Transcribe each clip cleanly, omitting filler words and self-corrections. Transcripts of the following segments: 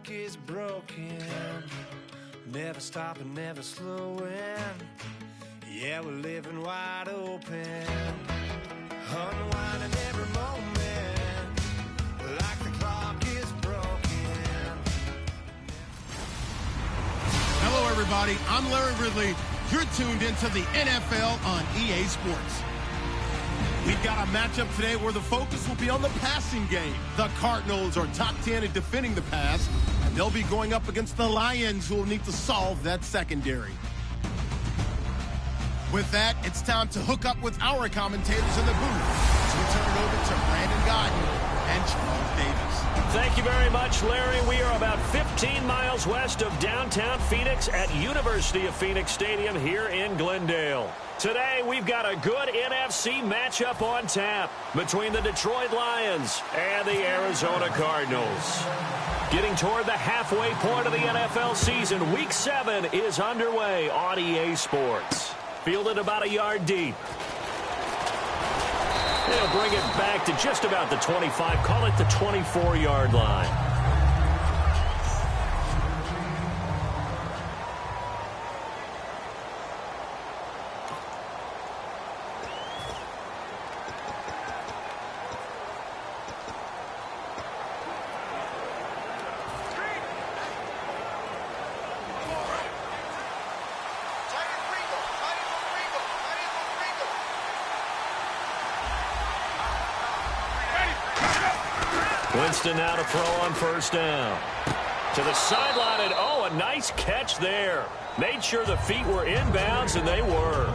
clock is broken. Never stopping, never slowing. Yeah, we're living wide open. Unwinding every moment. Like the clock is broken. Hello, everybody. I'm Larry Ridley. You're tuned into the NFL on EA Sports. We've got a matchup today where the focus will be on the passing game. The Cardinals are top 10 at defending the pass, and they'll be going up against the Lions, who will need to solve that secondary. With that, it's time to hook up with our commentators in the booth as we turn it over to Brandon Godden and Charles Davis. Thank you very much, Larry. We are about 15 miles west of downtown Phoenix at University of Phoenix Stadium here in Glendale. Today, we've got a good NFC matchup on tap between the Detroit Lions and the Arizona Cardinals. Getting toward the halfway point of the NFL season, Week 7 is underway on EA Sports. Fielded about a yard deep. They'll bring it back to just about the 25, call it the 24-yard line. Winston now to throw on first down. To the sideline, and oh, a nice catch there. Made sure the feet were inbounds, and they were.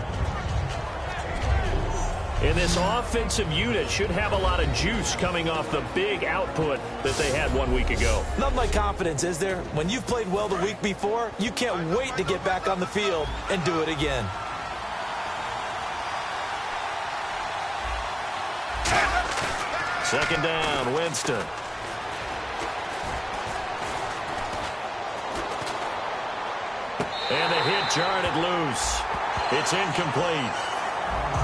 And this offensive unit should have a lot of juice coming off the big output that they had 1 week ago. Nothing like confidence, is there? When you've played well the week before, you can't wait to get back on the field and do it again. Second down, Winston. And the hit jarred it loose. It's incomplete.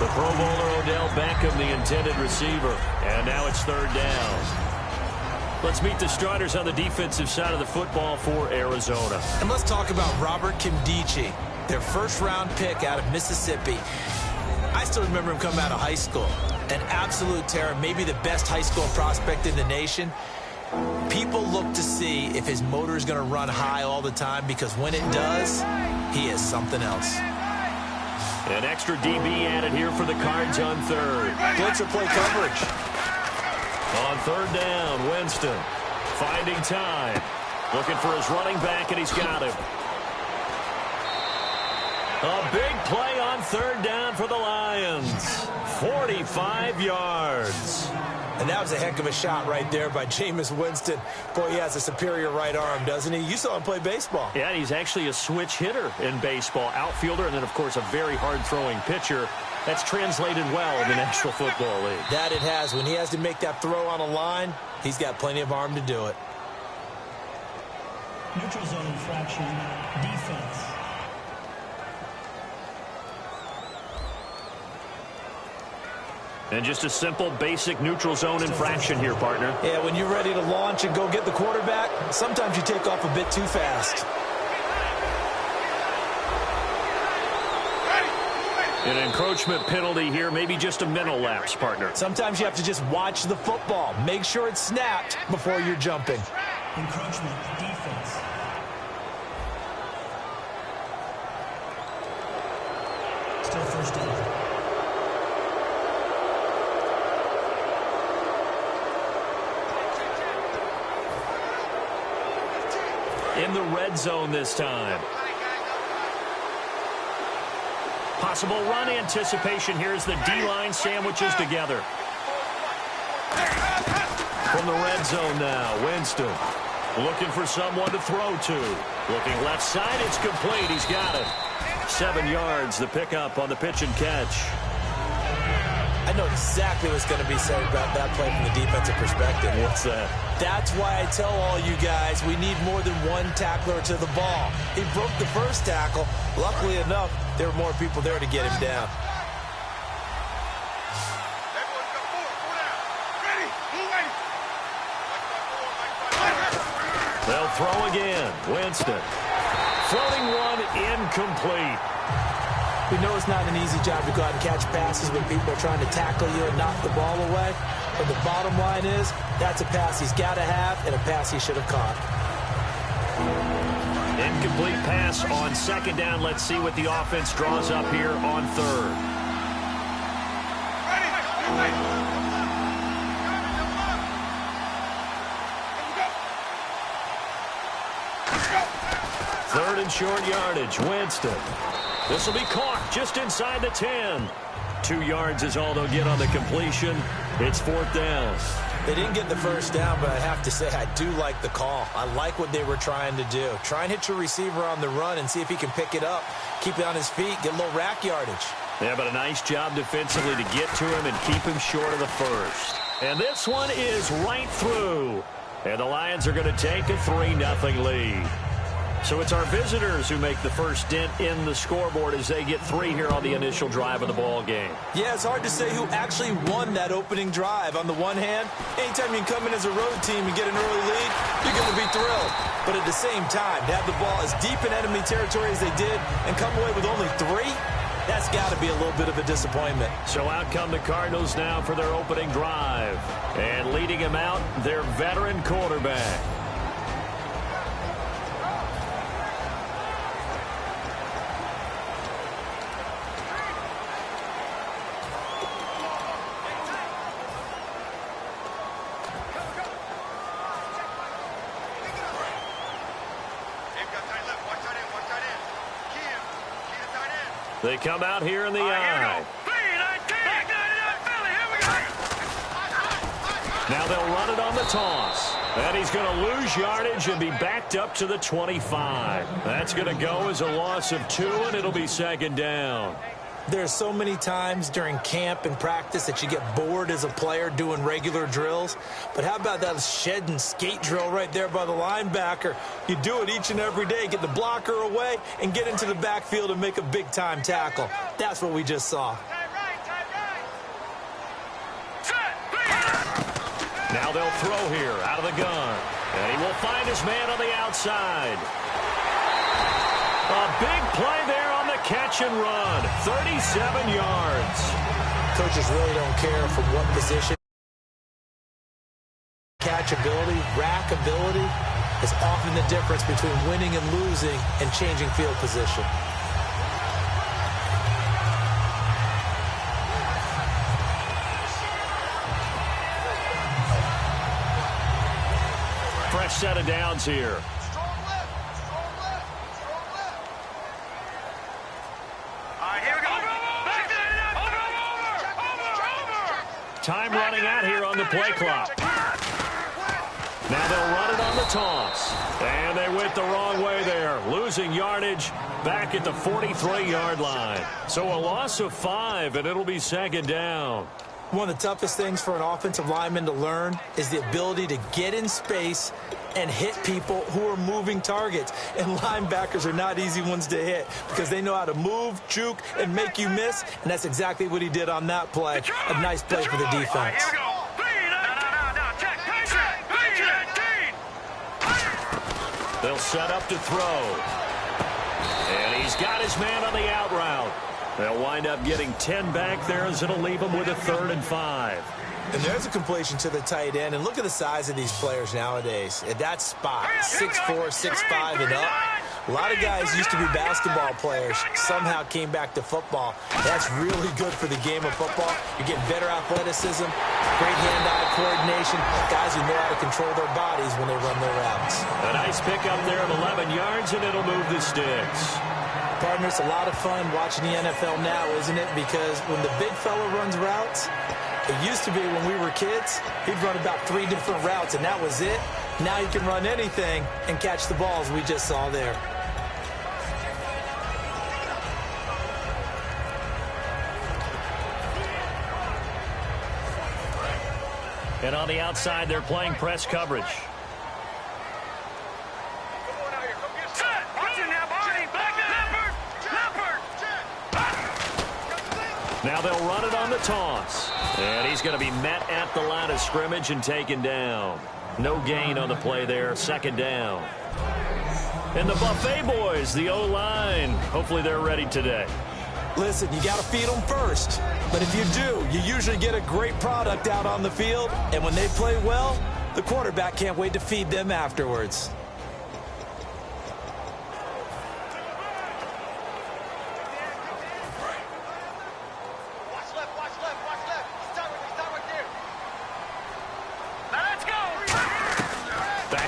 The Pro Bowler Odell Beckham, the intended receiver. And now it's third down. Let's meet the starters on the defensive side of the football for Arizona. And let's talk about Robert Kimdichie, their first-round pick out of Mississippi. I still remember him coming out of high school. An absolute terror, maybe the best high school prospect in the nation. People look to see if his motor is going to run high all the time, because when it does, he is something else. An extra DB added here for the Cards on third. Blitzer play coverage. On third down, Winston finding time. Looking for his running back, and he's got him. A big play on third down for the Lions. 45 yards. And that was a heck of a shot right there by Jameis Winston. Boy, he has a superior right arm, doesn't he? You saw him play baseball. Yeah, he's actually a switch hitter in baseball. Outfielder, and then, of course, a very hard-throwing pitcher. That's translated well in the National Football League. That it has. When he has to make that throw on a line, he's got plenty of arm to do it. Neutral zone infraction, defense. And just a simple, basic neutral zone infraction here, partner. Yeah, when you're ready to launch and go get the quarterback, sometimes you take off a bit too fast. An encroachment penalty here, maybe just a mental lapse, partner. Sometimes you have to just watch the football. Make sure it's snapped before you're jumping. Encroachment, defense. Still first down. In the red zone this time. Possible run anticipation here as the D-line sandwiches together. From the red zone now, Winston looking for someone to throw to. Looking left side, it's complete. He's got it. 7 yards, the pickup on the pitch and catch. I know exactly what's going to be said about that play from the defensive perspective. What's that? That's why I tell all you guys we need more than one tackler to the ball. He broke the first tackle. Luckily enough, there were more people there to get him down. They'll throw again. Winston. Floating one, incomplete. We know it's not an easy job to go out and catch passes when people are trying to tackle you and knock the ball away. But the bottom line is, that's a pass he's got to have and a pass he should have caught. Incomplete pass on second down. Let's see what the offense draws up here on third. Third and short yardage. Winston. This will be caught just inside the 10. 2 yards is all they'll get on the completion. It's fourth down. They didn't get the first down, but I have to say I do like the call. I like what they were trying to do. Try and hit your receiver on the run and see if he can pick it up, keep it on his feet, get a little rack yardage. Yeah, but a nice job defensively to get to him and keep him short of the first. And this one is right through. And the Lions are going to take a 3-0 lead. So it's our visitors who make the first dent in the scoreboard as they get 3 here on the initial drive of the ball game. Yeah, it's hard to say who actually won that opening drive. On the one hand, anytime you can come in as a road team and get an early lead, you're going to be thrilled. But at the same time, to have the ball as deep in enemy territory as they did and come away with only 3, that's got to be a little bit of a disappointment. So out come the Cardinals now for their opening drive. And leading them out, their veteran quarterback. They come out here in the eye. Now they'll run it on the toss. And he's going to lose yardage and be backed up to the 25. That's going to go as a loss of 2, and it'll be second down. There's so many times during camp and practice that you get bored as a player doing regular drills. But how about that shed and skate drill right there by the linebacker? You do it each and every day. Get the blocker away and get into the backfield and make a big-time tackle. That's what we just saw. Now they'll throw here out of the gun. And he will find his man on the outside. A big play there on the catch and run. 37 yards. Coaches really don't care from what position. Catchability, rackability is often the difference between winning and losing and changing field position. Fresh set of downs here. Time running out here on the play clock. Now they'll run it on the toss. And they went the wrong way there. Losing yardage back at the 43-yard line. So a loss of 5, and it'll be second down. One of the toughest things for an offensive lineman to learn is the ability to get in space and hit people who are moving targets. And linebackers are not easy ones to hit because they know how to move, juke, and make you miss. And that's exactly what he did on that play. A nice play for the defense. They'll set up to throw. And he's got his man on the out route. They'll wind up getting 10 back there as it'll leave them with a 3rd and 5. And there's a completion to the tight end. And look at the size of these players nowadays. At that spot, 6'4", 6'5", and up. A lot of guys used to be basketball players, somehow came back to football. That's really good for the game of football. You're getting better athleticism, great hand-eye coordination, guys who know how to control their bodies when they run their routes. A nice pick up there of 11 yards, and it'll move the sticks. Partner, it's a lot of fun watching the NFL now, isn't it? Because when the big fella runs routes, it used to be when we were kids, he'd run about 3 different routes, and that was it. Now you can run anything and catch the balls we just saw there. And on the outside, they're playing press coverage. Now they'll run it on the toss. And he's going to be met at the line of scrimmage and taken down. No gain on the play there. Second down. And the Buffet boys, the O-line, hopefully they're ready today. Listen, you got to feed them first. But if you do, you usually get a great product out on the field. And when they play well, the quarterback can't wait to feed them afterwards.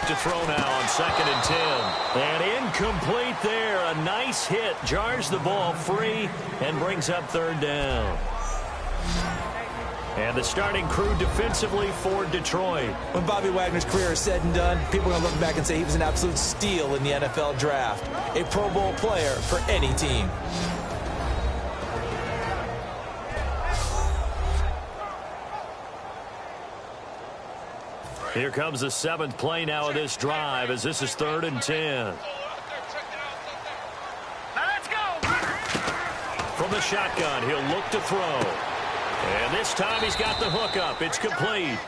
To throw now on 2nd and 10. And incomplete there. A nice hit. Jars the ball free and brings up 3rd down. And the starting crew defensively for Detroit. When Bobby Wagner's career is said and done, people are going to look back and say he was an absolute steal in the NFL draft. A Pro Bowl player for any team. Here comes the 7th play now of this drive as this is 3rd and 10. Let's go! From the shotgun, he'll look to throw. And this time he's got the hook up. It's complete.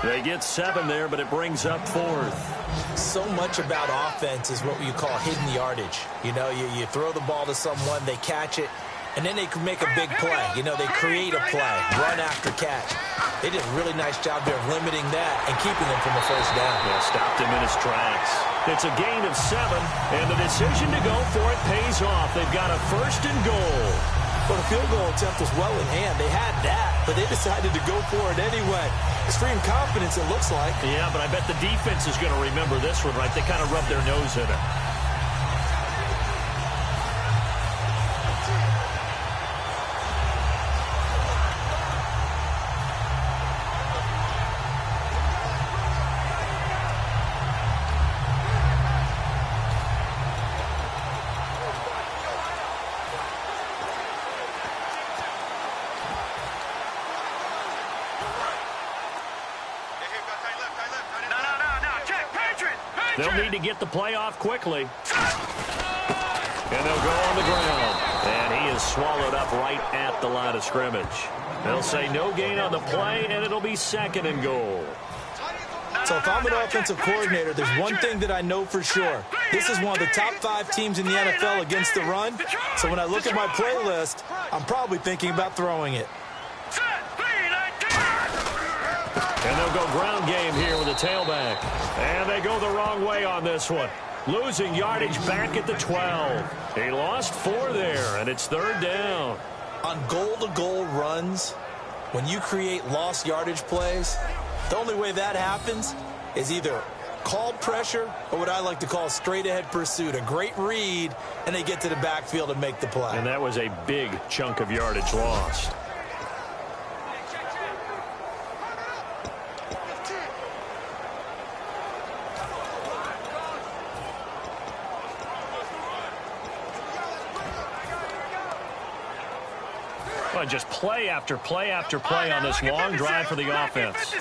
They get 7 there, but it brings up 4th. So much about offense is what you call hidden yardage. You know, you throw the ball to someone, they catch it, and then they can make a big play. You know, they create a play, run after catch. They did a really nice job there of limiting that and keeping him from a first down. Yeah, stopped him in his tracks. It's a gain of 7, and the decision to go for it pays off. They've got a 1st and goal. Well, the field goal attempt was well in hand. They had that, but they decided to go for it anyway. Extreme confidence, it looks like. Yeah, but I bet the defense is going to remember this one, right? They kind of rubbed their nose in it. They'll need to get the play off quickly. And they'll go on the ground. And he is swallowed up right at the line of scrimmage. They'll say no gain on the play, and it'll be 2nd and goal. So if I'm an offensive coordinator, there's one thing that I know for sure. This is one of the top 5 teams in the NFL against the run. So when I look at my playlist, I'm probably thinking about throwing it. And they'll go ground game here with a tailback. And they go the wrong way on this one. Losing yardage back at the 12. He lost 4 there, and it's 3rd down. On goal-to-goal runs, when you create lost yardage plays, the only way that happens is either called pressure or what I like to call straight-ahead pursuit. A great read, and they get to the backfield and make the play. And that was a big chunk of yardage lost. Just play after play after play on this long drive for the offense.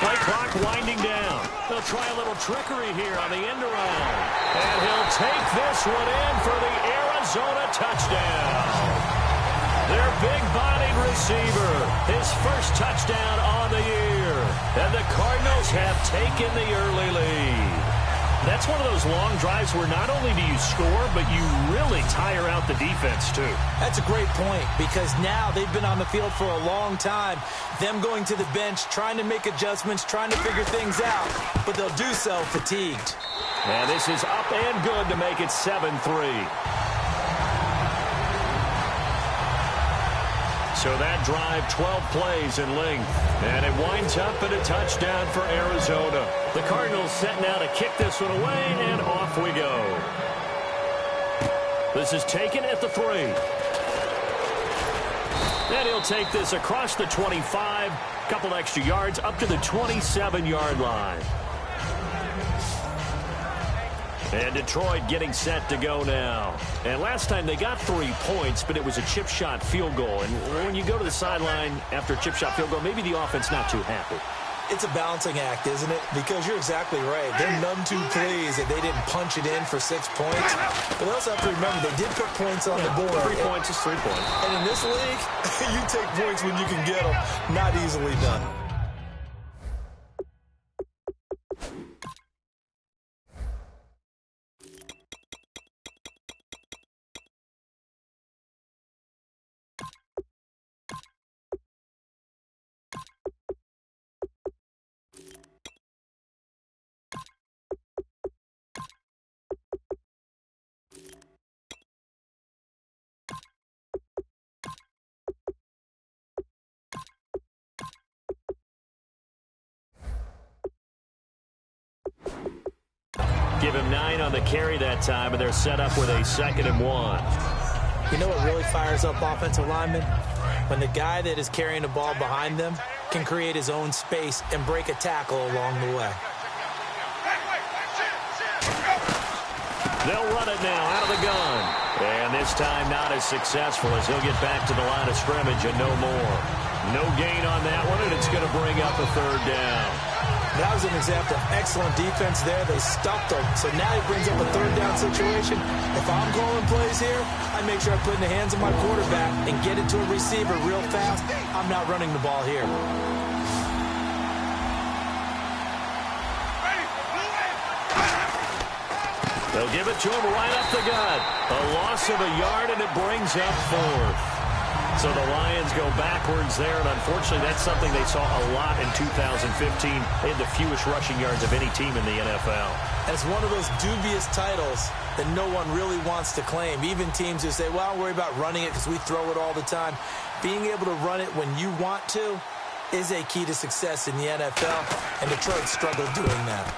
Play clock winding down. They'll try a little trickery here on the end around. And he'll take this one in for the Arizona touchdown. Their big-bodied receiver, his first touchdown on the year. And the Cardinals have taken the early lead. That's one of those long drives where not only do you score, but you really tire out the defense, too. That's a great point, because now they've been on the field for a long time. Them going to the bench, trying to make adjustments, trying to figure things out, but they'll do so fatigued. And this is up and good to make it 7-3. So that drive, 12 plays in length. And it winds up in a touchdown for Arizona. The Cardinals set now to kick this one away, and off we go. This is taken at the 3. And he'll take this across the 25. Couple extra yards up to the 27-yard line. And Detroit getting set to go now. And last time they got 3 points, but it was a chip shot field goal. And when you go to the sideline after a chip shot field goal, maybe the offense not too happy. It's a balancing act, isn't it? Because you're exactly right. They're none too pleased that they didn't punch it in for 6 points. But they also have to remember they did put points on the board. 3 points is 3 points. And in this league, you take points when you can get them. Not easily done. Give him 9 on the carry that time, and they're set up with a 2nd and 1. You know what really fires up offensive linemen? When the guy that is carrying the ball behind them can create his own space and break a tackle along the way. They'll run it now out of the gun. And this time not as successful as he'll get back to the line of scrimmage and no more. No gain on that one, and it's going to bring up a 3rd down. That was an example of excellent defense there. They stuffed him. So now he brings up a 3rd down situation. If I'm calling plays here, I make sure I put it in the hands of my quarterback and get it to a receiver real fast. I'm not running the ball here. They'll give it to him right up the gut. A loss of a yard, and it brings up 4th. So the Lions go backwards there, and unfortunately that's something they saw a lot in 2015. They had the fewest rushing yards of any team in the NFL. And it's one of those dubious titles that no one really wants to claim. Even teams who say, well, I'll worry about running it because we throw it all the time. Being able to run it when you want to is a key to success in the NFL, and Detroit struggled doing that.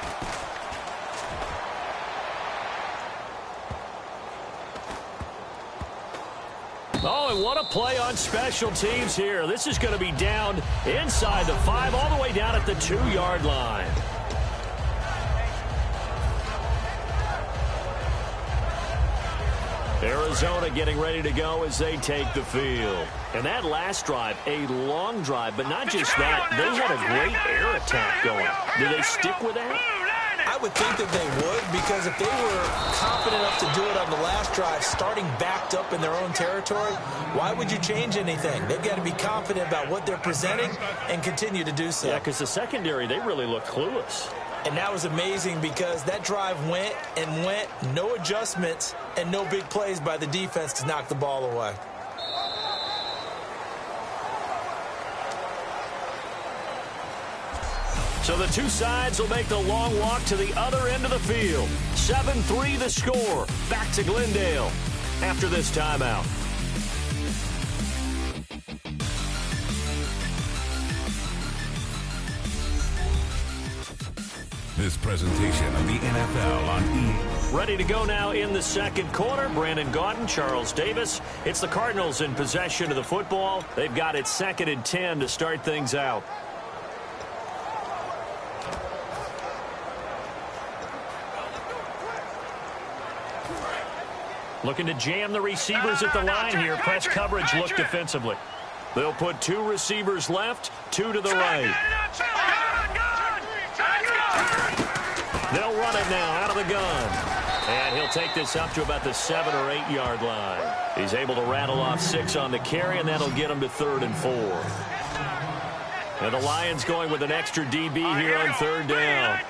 Oh, and what a play on special teams here. This is going to be down inside the 5, all the way down at the 2-yard line. Arizona getting ready to go as they take the field. And that last drive, a long drive, but not just that. They had a great air attack going. Do they stick with that? I would think that they would, because if they were confident enough to do it on the last drive, starting backed up in their own territory, why would you change anything? They've got to be confident about what they're presenting and continue to do so. Yeah, because the secondary, they really looked clueless. And that was amazing because that drive went and went, no adjustments, and no big plays by the defense to knock the ball away. So the two sides will make the long walk to the other end of the field. 7-3 the score. Back to Glendale after this timeout. This presentation of the NFL on E! Ready to go now in the second quarter. Brandon Gaudin, Charles Davis. It's the Cardinals in possession of the football. They've got it 2nd and 10 to start things out. Looking to jam the receivers at the line here. Press coverage look defensively. They'll put 2 receivers left, 2 to the right. They'll run it now out of the gun. And he'll take this up to about the 7 or 8 yard line. He's able to rattle off 6 on the carry, and that'll get him to 3rd and 4. And the Lions going with an extra DB here on 3rd down.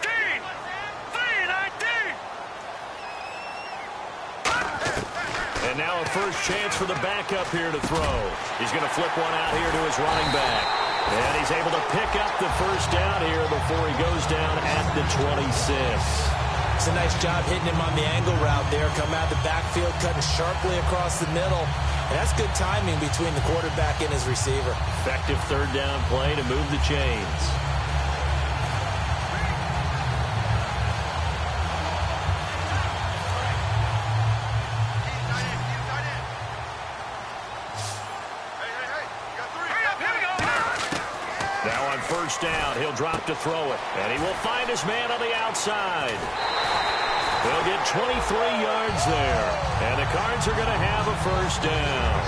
And now a first chance for the backup here to throw. He's going to flip one out here to his running back. And he's able to pick up the first down here before he goes down at the 26. It's a nice job hitting him on the angle route there. Come out the backfield, cutting sharply across the middle. And that's good timing between the quarterback and his receiver. Effective 3rd down play to move the chains. First down, he'll drop to throw it, and he will find his man on the outside. They'll get 23 yards there, and the Cards are going to have a first down.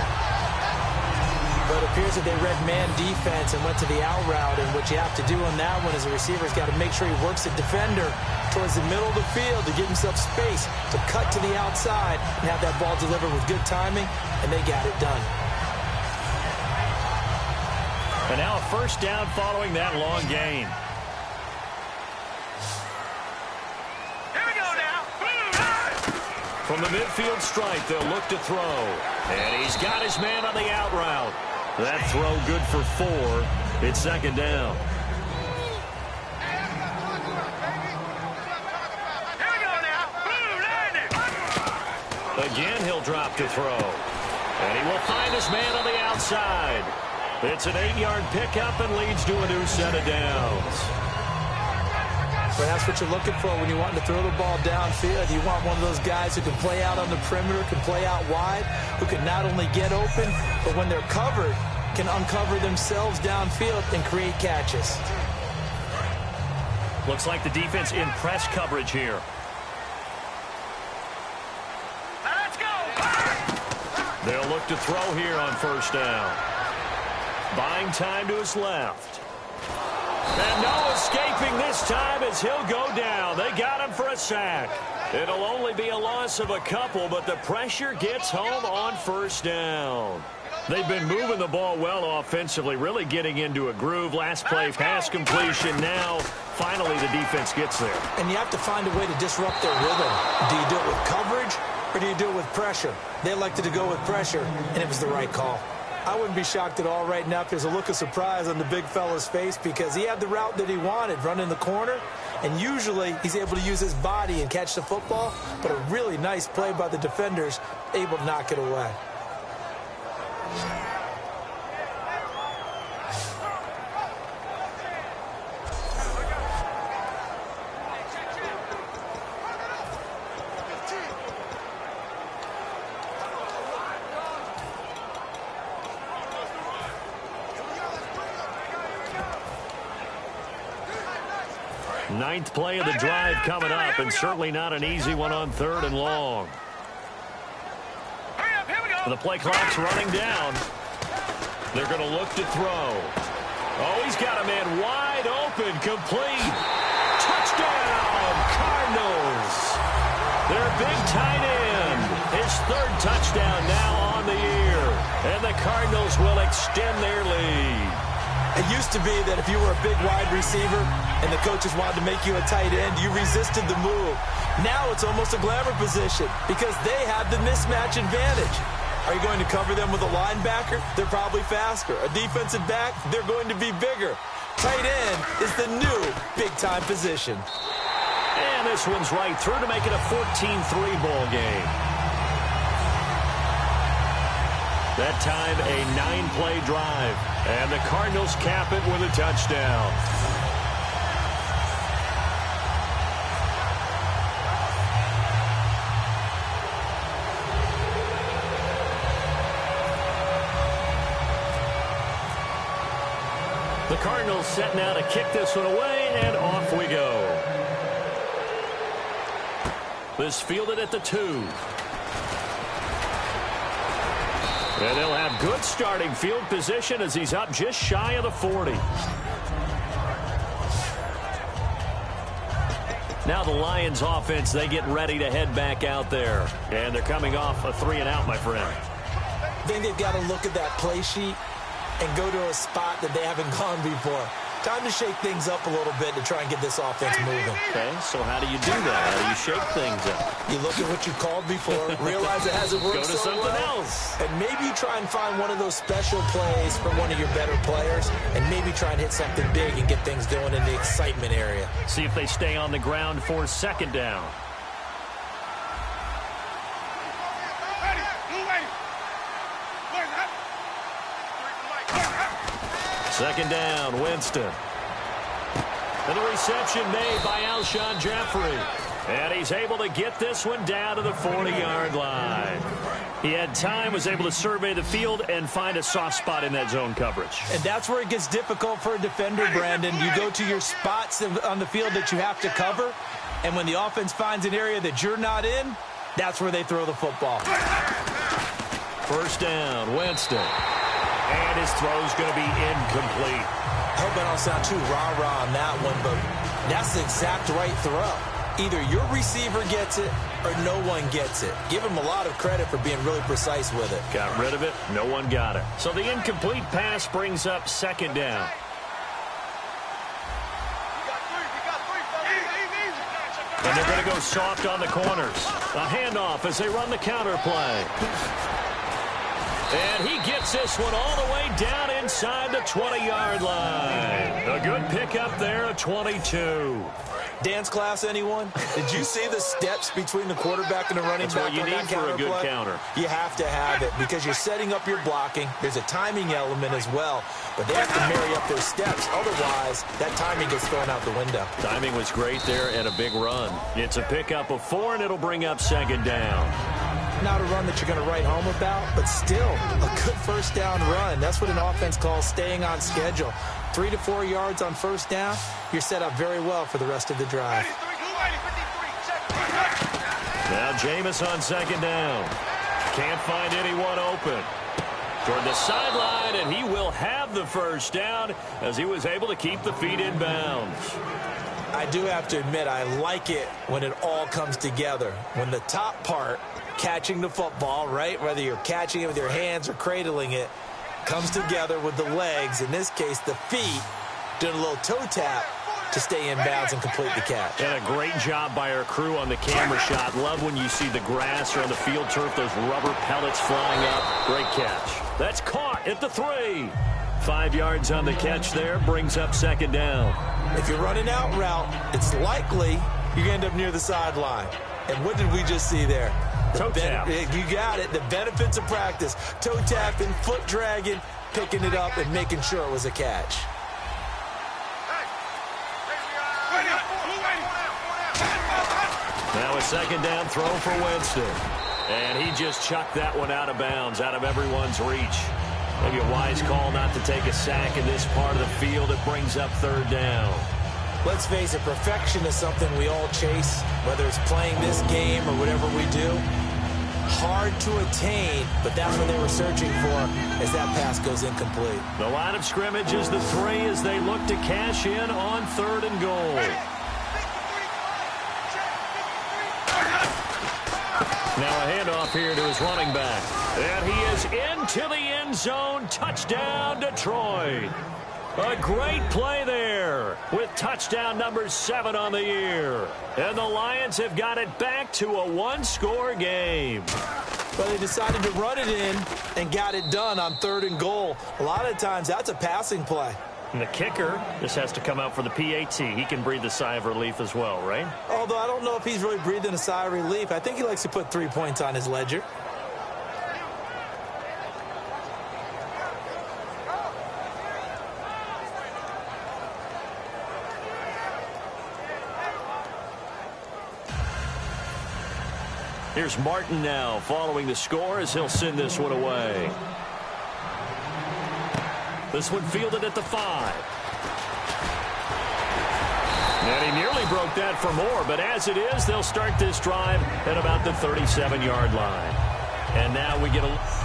but it appears that they read man defense and went to the out route. And what you have to do on that one is the receiver's got to make sure he works the defender towards the middle of the field to give himself space to cut to the outside and have that ball delivered with good timing, and they got it done. And now a first down following that long gain. From the midfield stripe, they'll look to throw. And he's got his man on the out route. That throw good for 4. It's second down. Again, he'll drop to throw. And he will find his man on the outside. It's an 8-yard pickup and leads to a new set of downs. But that's what you're looking for when you want to throw the ball downfield. You want one of those guys who can play out on the perimeter, can play out wide, who can not only get open, but when they're covered, can uncover themselves downfield and create catches. Looks like the defense in press coverage here. Let's go! They'll look to throw here on first down. Buying time to his left. And no escaping this time as he'll go down. They got him for a sack. It'll only be a loss of a couple, but the pressure gets home on first down. They've been moving the ball well offensively, really getting into a groove. Last play, pass completion. Now, finally, the defense gets there. And you have to find a way to disrupt their rhythm. Do you do it with coverage, or do you do it with pressure? They elected to go with pressure, and it was the right call. I wouldn't be shocked at all right now if there's a look of surprise on the big fella's face because he had the route that he wanted, running the corner, and usually he's able to use his body and catch the football, but a really nice play by the defenders, able to knock it away. Ninth play of the drive coming up, and certainly not an easy one on 3rd and long. The play clock's running down. They're going to look to throw. Oh, he's got a man wide open, complete. Touchdown, Cardinals. Their big tight end. His 3rd touchdown now on the year. And the Cardinals will extend their lead. It used to be that if you were a big wide receiver and the coaches wanted to make you a tight end, you resisted the move. Now it's almost a glamour position because they have the mismatch advantage. Are you going to cover them with a linebacker? They're probably faster. A defensive back? They're going to be bigger. Tight end is the new big-time position. And this one's right through to make it a 14-3 ball game. That time, a 9-play drive. And the Cardinals cap it with a touchdown. The Cardinals set now to kick this one away, and off we go. This fielded at the 2. And they'll have good starting field position as he's up just shy of the 40. Now the Lions offense, they get ready to head back out there. And they're coming off a 3-and-out, my friend. I think they've got to look at that play sheet and go to a spot that they haven't gone before. Time to shake things up a little bit to try and get this offense moving. Okay, so how do you do that? How do you shake things up? You look at what you called before, realize it hasn't worked Go to so something well, else. and maybe you try and find one of those special plays from one of your better players, and maybe try and hit something big and get things going in the excitement area. See if they stay on the ground for 2nd down. Second down, Winston. And the reception made by Alshon Jeffrey. And he's able to get this one down to the 40-yard line. He had time, was able to survey the field and find a soft spot in that zone coverage. And that's where it gets difficult for a defender, Brandon. You go to your spots on the field that you have to cover, and when the offense finds an area that you're not in, that's where they throw the football. First down, Winston. And his throw's going to be incomplete. I hope I don't sound too rah-rah on that one, but that's the exact right throw. Either your receiver gets it or no one gets it. Give him a lot of credit for being really precise with it. Got rid of it. No one got it. So the incomplete pass brings up second down. And they're going to go soft on the corners. A handoff as they run the counter play. And he gets this one all the way down inside the 20-yard line. A good pickup there, a 22. Dance class, anyone? Did you see the steps between the quarterback and the running That's back? what you on need that for a good play? counter. You have to have it because you're setting up your blocking. There's a timing element as well, but they have to marry up their steps. Otherwise, that timing gets thrown out the window. Timing was great there and a big run. It's a pickup of 4, and it'll bring up second down. Not a run that you're going to write home about, but still a good first down run. That's what an offense calls staying on schedule. 3 to 4 yards on first down, you're set up very well for the rest of the drive. Now Jameis on second down. Can't find anyone open. Toward the sideline, and he will have the first down as he was able to keep the feet in bounds. I do have to admit, I like it when it all comes together. When the top part, catching the football, right, whether you're catching it with your hands or cradling it, comes together with the legs, in this case the feet, doing a little toe tap to stay in bounds and complete the catch. And a great job by our crew on the camera shot. Love when you see the grass or on the field turf, those rubber pellets flying up. Great catch. That's caught at the 3. 5 yards on the catch there, brings up second down. If you're running out route, it's likely you're going to end up near the sideline. And what did we just see there? Toe tap. You got it. The benefits of practice. Toe tapping, foot dragging, picking it up, and making sure it was a catch. Now a second down throw for Winston. And he just chucked that one out of bounds, out of everyone's reach. Maybe a wise call not to take a sack in this part of the field. It brings up third down. Let's face it, perfection is something we all chase, whether it's playing this game or whatever we do. Hard to attain, but that's what they were searching for as that pass goes incomplete. The line of scrimmage is the 3 as they look to cash in on 3rd and goal. Now a handoff here to his running back. And he is into the end zone. Touchdown, Detroit. A great play there with touchdown number 7 on the year. And the Lions have got it back to a 1-score game. But they decided to run it in and got it done on 3rd and goal. A lot of times that's a passing play. And the kicker just has to come out for the PAT. He can breathe a sigh of relief as well, right? Although I don't know if he's really breathing a sigh of relief. I think he likes to put 3 points on his ledger. Here's Martin now following the score as he'll send this one away. This one fielded at the 5. And he nearly broke that for more, but as it is, they'll start this drive at about the 37-yard line. And now we get a...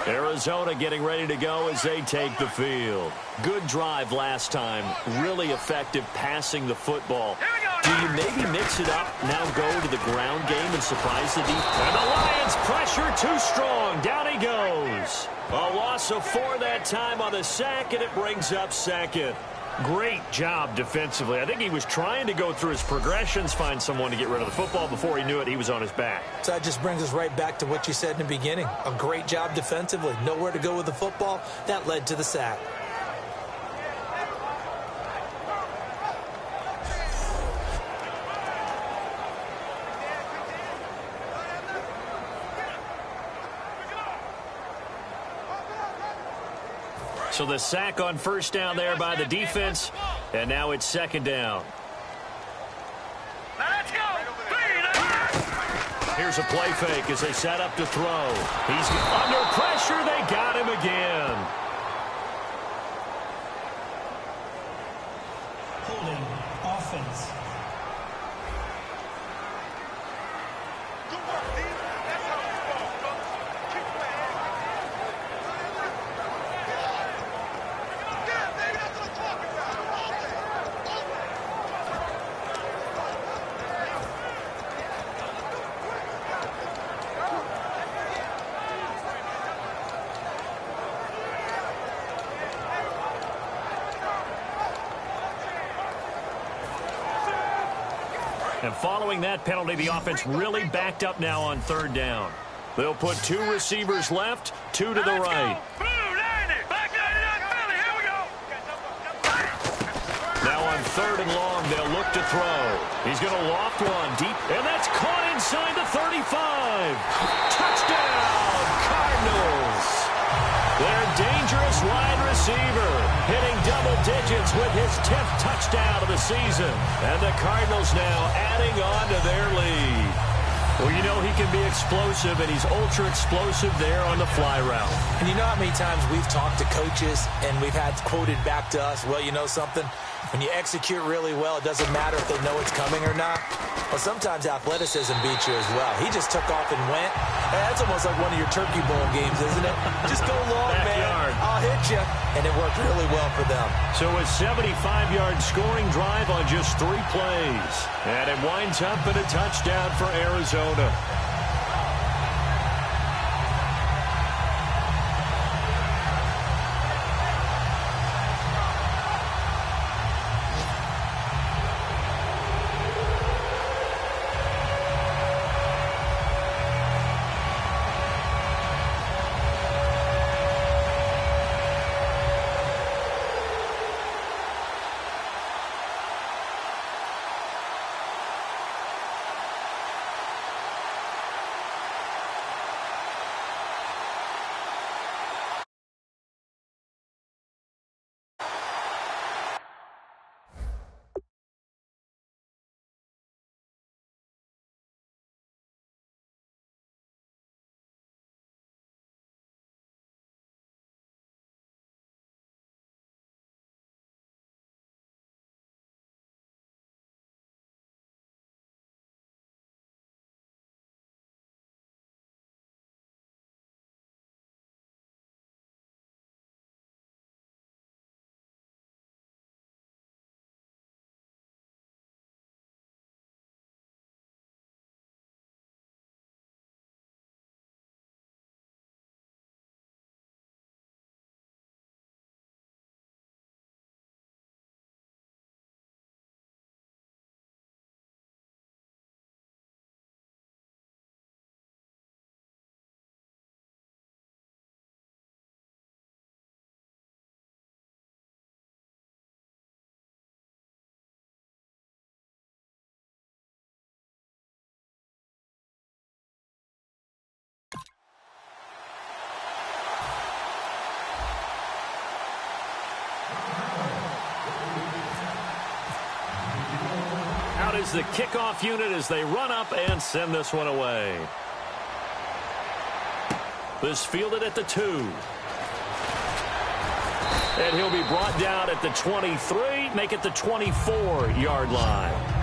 Arizona getting ready to go as they take the field. Good drive last time. Really effective passing the football. Do you maybe mix it up, now go to the ground game and surprise the defense? And the Lions pressure too strong. Down he goes. A loss of 4 that time on the sack, and it brings up second. Great job defensively. I think he was trying to go through his progressions, find someone to get rid of the football. Before he knew it, he was on his back. So that just brings us right back to what you said in the beginning. A great job defensively. Nowhere to go with the football. That led to the sack. So the sack on first down there by the defense, and now it's second down. Let's go. Here's a play fake as they set up to throw. He's under pressure. They got him again. defense. Good work, D. That's how we ball, folks. Keep playing. Yeah, baby, that's what I'm talking about. All day. And following that penalty, the offense really backed up now on third down. They'll put two receivers left, two to the right. Now on third and long, they'll look to throw. He's going to loft one deep, and that's caught inside the 35. Touchdown, Cardinals. Their dangerous wide receiver hitting double digits with his 10th touchdown of the season. And the Cardinals now adding on to their lead. Well, you know he can be explosive, and he's ultra-explosive there on the fly route. And you know how many times we've talked to coaches and we've had quoted back to us, well, you know something? When you execute really well, it doesn't matter if they know it's coming or not. Well, sometimes athleticism beats you as well. He just took off and went. Hey, that's almost like one of your Turkey Bowl games, isn't it? Just go long, man. I'll hit you. And it worked really well for them. So a 75-yard scoring drive on just 3 plays. And it winds up in a touchdown for Arizona. Out is the kickoff unit as they run up and send this one away. This fielded at the 2. And he'll be brought down at the 23, make it the 24-yard line.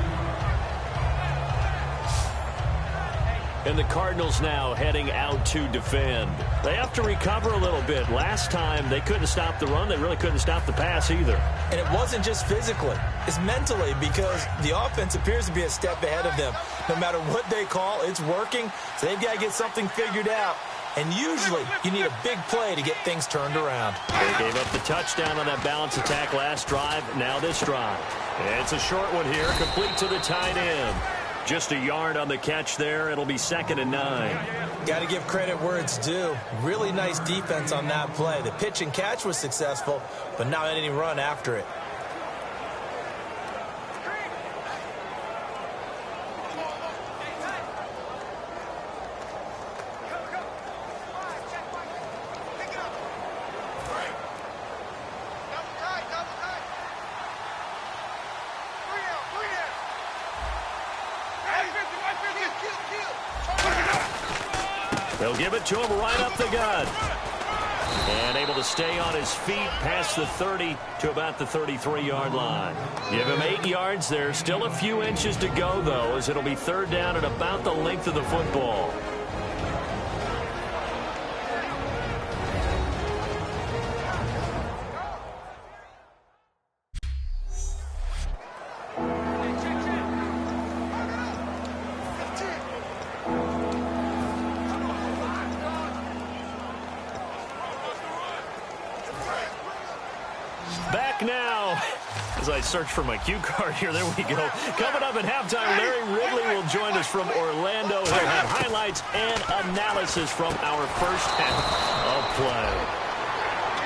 And the Cardinals now heading out to defend. They have to recover a little bit. Last time, they couldn't stop the run. They really couldn't stop the pass either. And it wasn't just physically. It's mentally, because the offense appears to be a step ahead of them. No matter what they call, it's working. So they've got to get something figured out. And usually, you need a big play to get things turned around. They gave up the touchdown on that balance attack last drive. Now this drive. It's a short one here, complete to the tight end. Just a yard on the catch there. It'll be 2nd and 9. Got to give credit where it's due. Really nice defense on that play. The pitch and catch was successful, but not any run after it. They'll give it to him right up the gut. And able to stay on his feet past the 30 to about the 33-yard line. Give him 8 yards. There's still a few inches to go, though, as it'll be third down at about the length of the football. Back now, as I search for my cue card here, there we go. Coming up at halftime, Larry Ridley will join us from Orlando. He'll have highlights and analysis from our first half of play.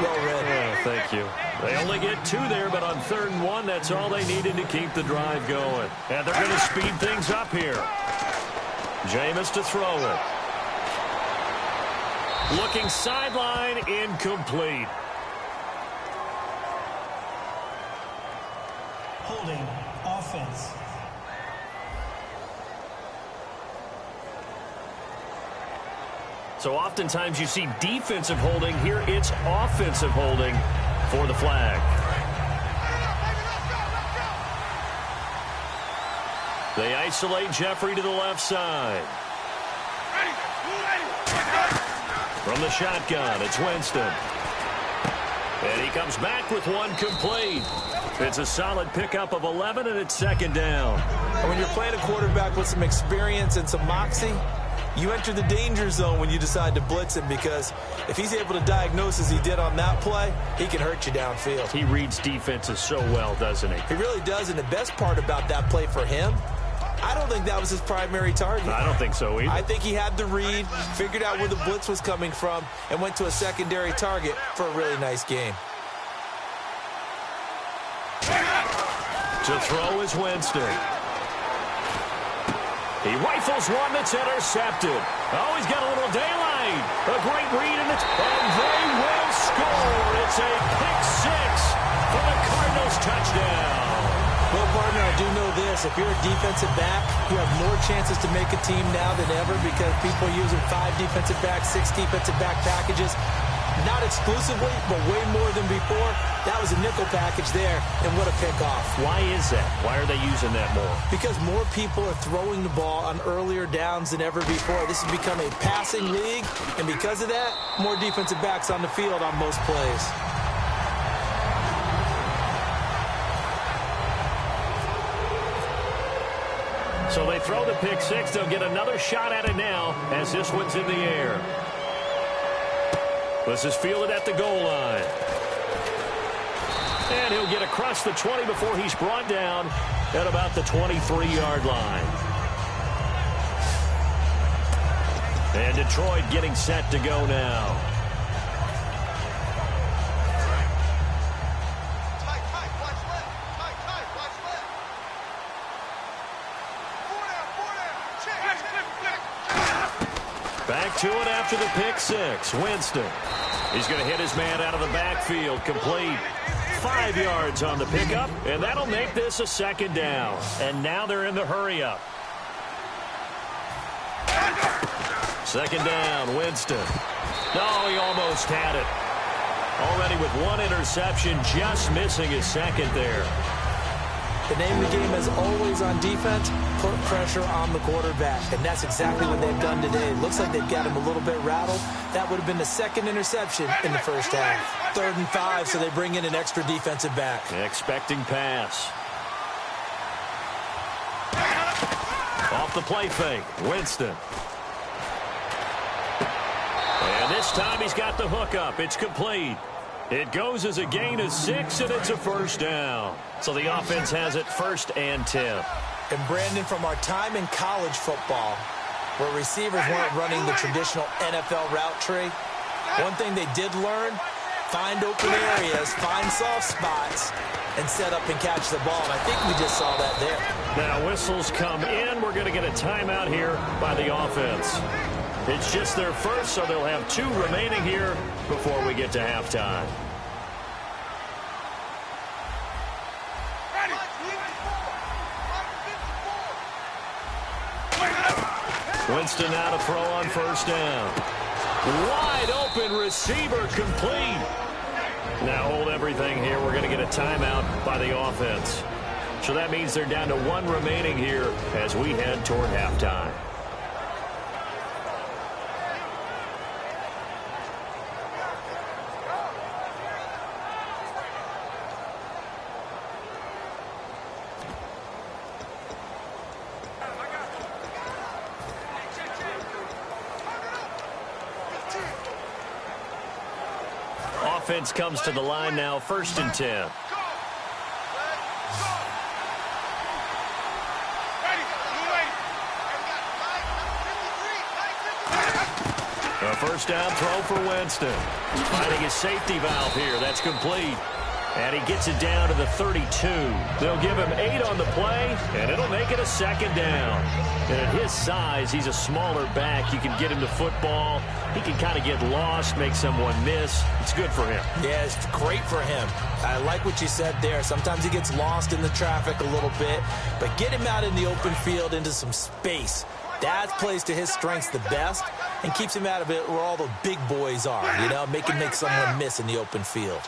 Well read. Yeah, thank you. They only get 2 there, but on 3rd and 1, that's all they needed to keep the drive going. And they're going to speed things up here. Jameis to throw it. Looking sideline, incomplete. Holding, offense. So oftentimes you see defensive holding. Here it's offensive holding for the flag. They isolate Jeffrey to the left side. From the shotgun, it's Winston. And he comes back with one complete. It's a solid pickup of 11, and it's 2nd down. And when you're playing a quarterback with some experience and some moxie, you enter the danger zone when you decide to blitz him, because if he's able to diagnose as he did on that play, he can hurt you downfield. He reads defenses so well, doesn't he? He really does, and the best part about that play for him, I don't think that was his primary target. I don't think so either. I think he had the read, figured out where the blitz was coming from, and went to a secondary target for a really nice game. To throw is Winston. He rifles one that's intercepted. Oh, he's got a little daylight. A great read, and they will score. It's a pick 6 for the Cardinals touchdown. Well, partner, I do know this. If you're a defensive back, you have more chances to make a team now than ever, because people are using 5 defensive backs, 6 defensive back packages. Not exclusively, but way more than before. That was a nickel package there, and what a pickoff. Why is that? Why are they using that more? Because more people are throwing the ball on earlier downs than ever before. This has become a passing league, and because of that, more defensive backs on the field on most plays. So they throw the pick 6. They'll get another shot at it now as this one's in the air. This is fielded at the goal line. And he'll get across the 20 before he's brought down at about the 23-yard line. And Detroit getting set to go now. Back to it after the pick 6. Winston. He's going to hit his man out of the backfield. Complete. 5 yards on the pickup, and that'll make this a 2nd down. And now they're in the hurry-up. 2nd down, Winston. No, he almost had it. Already with 1 interception, just missing his 2nd there. The name of the game, as always on defense, put pressure on the quarterback. And that's exactly what they've done today. It looks like they've got him a little bit rattled. That would have been the 2nd interception in the first half. 3rd and 5, so they bring in an extra defensive back. Expecting pass. Off the play fake, Winston. And this time he's got the hook up. It's complete. It goes as a gain of 6, and it's a 1st down. So the offense has it 1st and 10. And Brandon, from our time in college football, where receivers weren't running the traditional NFL route tree, one thing they did learn, find open areas, find soft spots, and set up and catch the ball. And I think we just saw that there. Now whistles come in. We're going to get a timeout here by the offense. It's just their first, so they'll have 2 remaining here before we get to halftime. Winston now to throw on 1st down. Wide open receiver complete. Now hold everything here. We're going to get a timeout by the offense. So that means they're down to 1 remaining here as we head toward halftime. Offense comes to the line now, 1st and 10. A first down throw for Winston. Finding his safety valve here. That's complete. And he gets it down to the 32. They'll give him 8 on the play, and it'll make it a 2nd down. And at his size, he's a smaller back. You can get him to football. He can kind of get lost, make someone miss. It's good for him. Yeah, it's great for him. I like what you said there. Sometimes he gets lost in the traffic a little bit, but get him out in the open field into some space. That plays to his strengths the best and keeps him out of it where all the big boys are, make someone miss in the open field.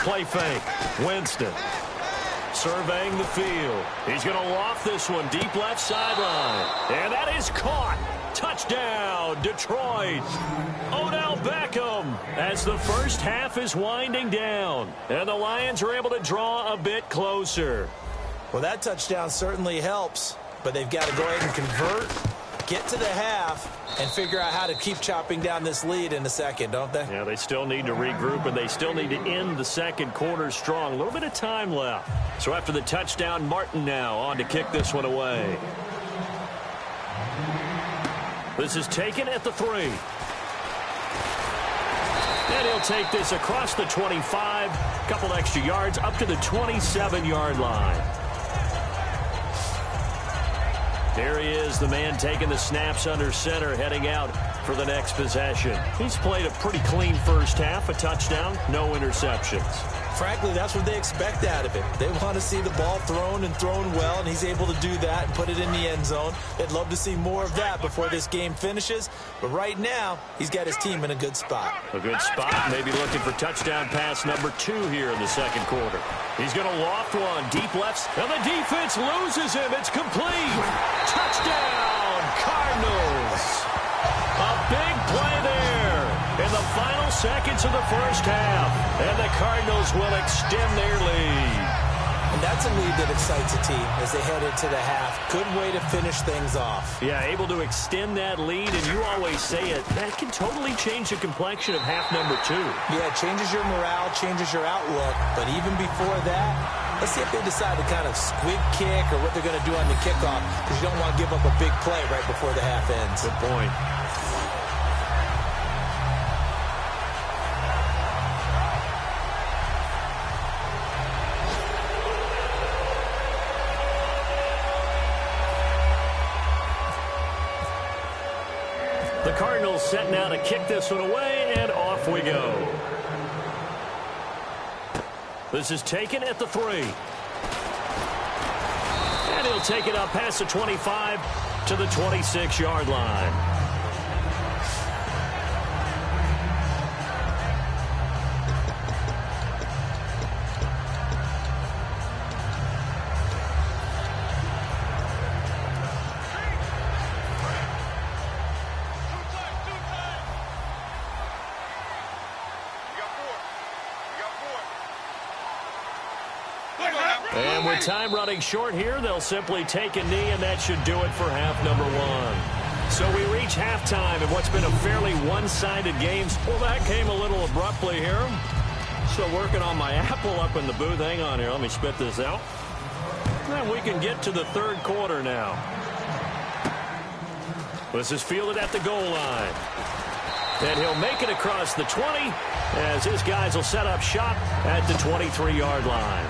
Play fake. Winston surveying the field. He's going to loft this one deep left sideline. And that is caught. Touchdown, Detroit. Odell Beckham as the first half is winding down. And the Lions are able to draw a bit closer. Well, that touchdown certainly helps, but they've got to go ahead and convert, get to the half, and figure out how to keep chopping down this lead in the second, don't they? Yeah, they still need to regroup, and they still need to end the second quarter strong. A little bit of time left. So after the touchdown, Martin now on to kick this one away. This is taken at the 3. And he'll take this across the 25, a couple extra yards up to the 27-yard line. There he is, the man taking the snaps under center, heading out for the next possession. He's played a pretty clean first half, a touchdown, no interceptions. Frankly, that's what they expect out of him. They want to see the ball thrown and thrown well, and he's able to do that and put it in the end zone. They'd love to see more of that before this game finishes, but right now, he's got his team in a good spot. A good spot, maybe looking for touchdown pass number 2 here in the second quarter. He's going to loft one, deep left, and the defense loses him. It's complete. Touchdown, Cardinals. A big play there in the final seconds of the first half. And the Cardinals will extend their lead. And that's a lead that excites a team as they head into the half. Good way to finish things off. Yeah, able to extend that lead, and you always say it, that can totally change the complexion of half number 2. Yeah, it changes your morale, changes your outlook. But even before that, let's see if they decide to kind of squib kick or what they're going to do on the kickoff, because you don't want to give up a big play right before the half ends. Good point. The Cardinals set now to kick this one away, and off we go. This is taken at the 3. And he'll take it up past the 25 to the 26-yard line. And with time running short here, they'll simply take a knee, and that should do it for half number 1. So we reach halftime in what's been a fairly one-sided game. Well, that came a little abruptly here. Still working on my apple up in the booth. Hang on here. Let me spit this out. And we can get to the third quarter now. This is fielded at the goal line. And he'll make it across the 20 as his guys will set up shop at the 23-yard line.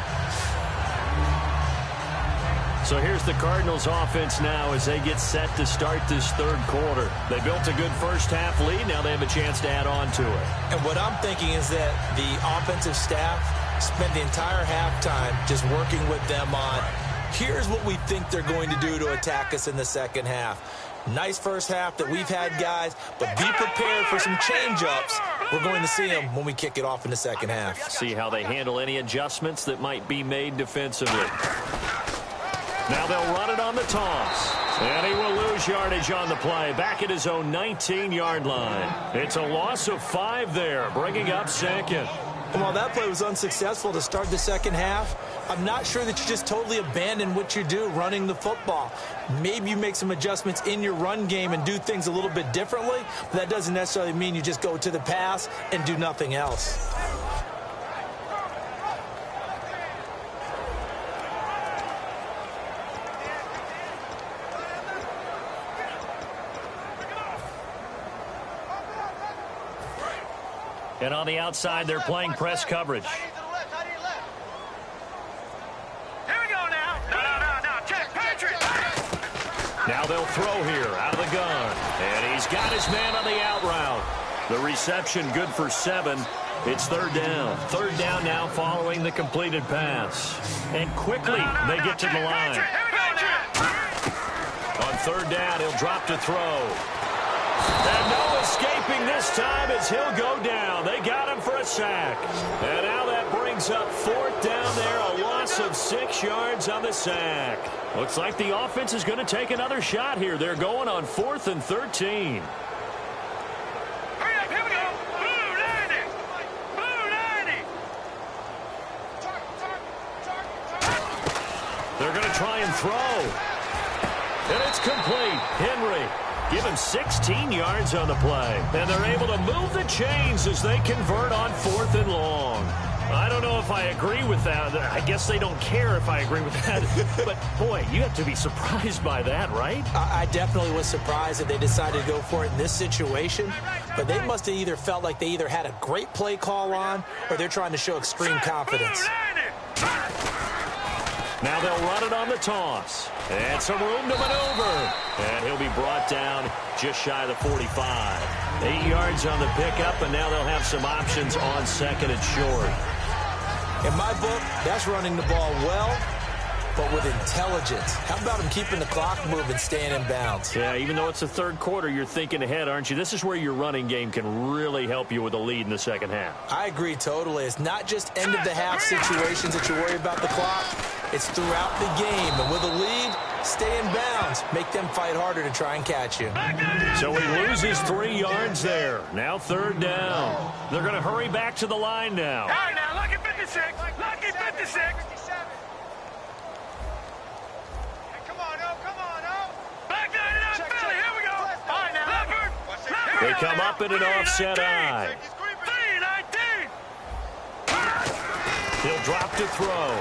So here's the Cardinals offense now as they get set to start this third quarter. They built a good first half lead. Now they have a chance to add on to it. And what I'm thinking is that the offensive staff spent the entire halftime just working with them on Here's what we think they're going to do to attack us in the second half. Nice first half that we've had, guys, but be prepared for some change-ups. We're going to see them when we kick it off in the second half. See how they handle any adjustments that might be made defensively. Now they'll run it on the toss. And he will lose yardage on the play, back at his own 19-yard line. It's a loss of 5 there, bringing up second. And while that play was unsuccessful to start the second half, I'm not sure that you just totally abandon what you do running the football. Maybe you make some adjustments in your run game and do things a little bit differently, but that doesn't necessarily mean you just go to the pass and do nothing else. And on the outside, they're playing press coverage. Here we go now. No. Check, Patrick. Now they'll throw here out of the gun. And he's got his man on the out route. The reception good for 7. It's third down. Third down now following the completed pass. And quickly they get to the line. On third down, he'll drop to throw. And no escaping this time as he'll go down. They got him for a sack. And now that brings up fourth down there, a loss of 6 yards on the sack. Looks like the offense is going to take another shot here. They're going on 4th and 13. Hurry up, here we go. Blue 90. Blue 90. They're going to try and throw. And it's complete. Henry. Give him 16 yards on the play. And they're able to move the chains as they convert on 4th and long. I don't know if I agree with that. I guess they don't care if I agree with that. But, boy, you have to be surprised by that, right? I definitely was surprised that they decided to go for it in this situation. But they must have either felt like they either had a great play call on or they're trying to show extreme confidence. Now they'll run it on the toss. And some room to maneuver. And he'll be brought down just shy of the 45. 8 yards on the pickup, and now they'll have some options on second and short. In my book, that's running the ball well, but with intelligence. How about him keeping the clock moving, staying in bounds? Yeah, even though it's the third quarter, you're thinking ahead, aren't you? This is where your running game can really help you with a lead in the second half. I agree totally. It's not just end-of-the-half situations that you worry about the clock. It's throughout the game. And with a lead, stay in bounds. Make them fight harder to try and catch you. So he loses 3 yards there. Now third down. They're going to hurry back to the line now. All right, now, lucky 56. Lucky 56. Hey, come on, oh. Back 99, Philly, here we go. All right, now, Leopard. They come up in an offset eye. 3-19. He'll drop to throw.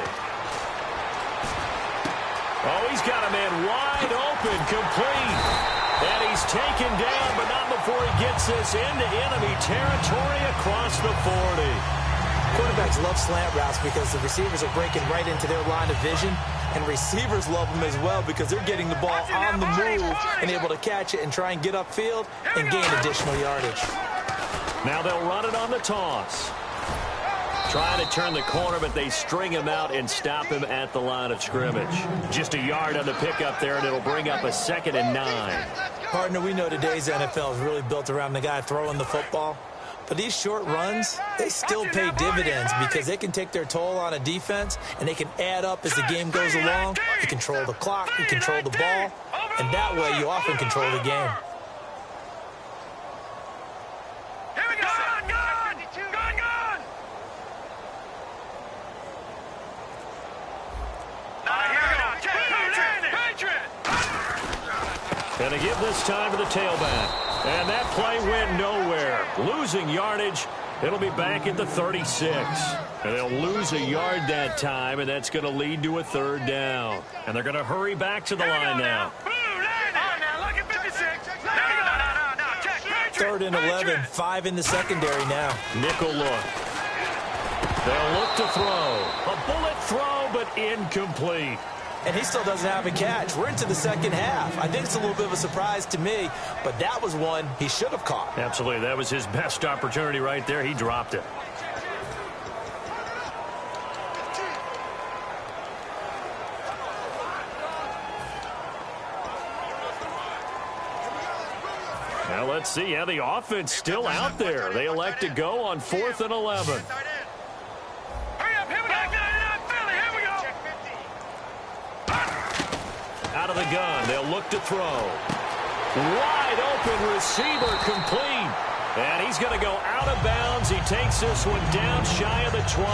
Oh, he's got a man wide open, complete. And he's taken down, but not before he gets this into enemy territory across the 40. Quarterbacks love slant routes because the receivers are breaking right into their line of vision, and receivers love them as well because they're getting the ball on the move and able to catch it and try and get upfield and gain additional yardage. Now they'll run it on the toss. Trying to turn the corner, but they string him out and stop him at the line of scrimmage. Just a yard on the pickup there, and it'll bring up a 2nd and 9. Partner, we know today's NFL is really built around the guy throwing the football. But these short runs, they still pay dividends because they can take their toll on a defense, and they can add up as the game goes along. You control the clock, you control the ball, and that way you often control the game. And they give this time to the tailback. And that play went nowhere. Losing yardage. It'll be back at the 36. And they'll lose a yard that time, and that's going to lead to a third down. And they're going to hurry back to the line now. 3rd and 11, 5 in the secondary now. Nickel look. They'll look to throw. A bullet throw, but incomplete. And he still doesn't have a catch. We're into the second half. I think it's a little bit of a surprise to me, but that was one he should have caught. Absolutely. That was his best opportunity right there. He dropped it. Now let's see how the offense still out there. They elect to go on 4th and 11. Hurry up, here we go. Here we go. Out of the gun, they'll look to throw. Wide open receiver, complete. And he's going to go out of bounds. He takes this one down shy of the 20.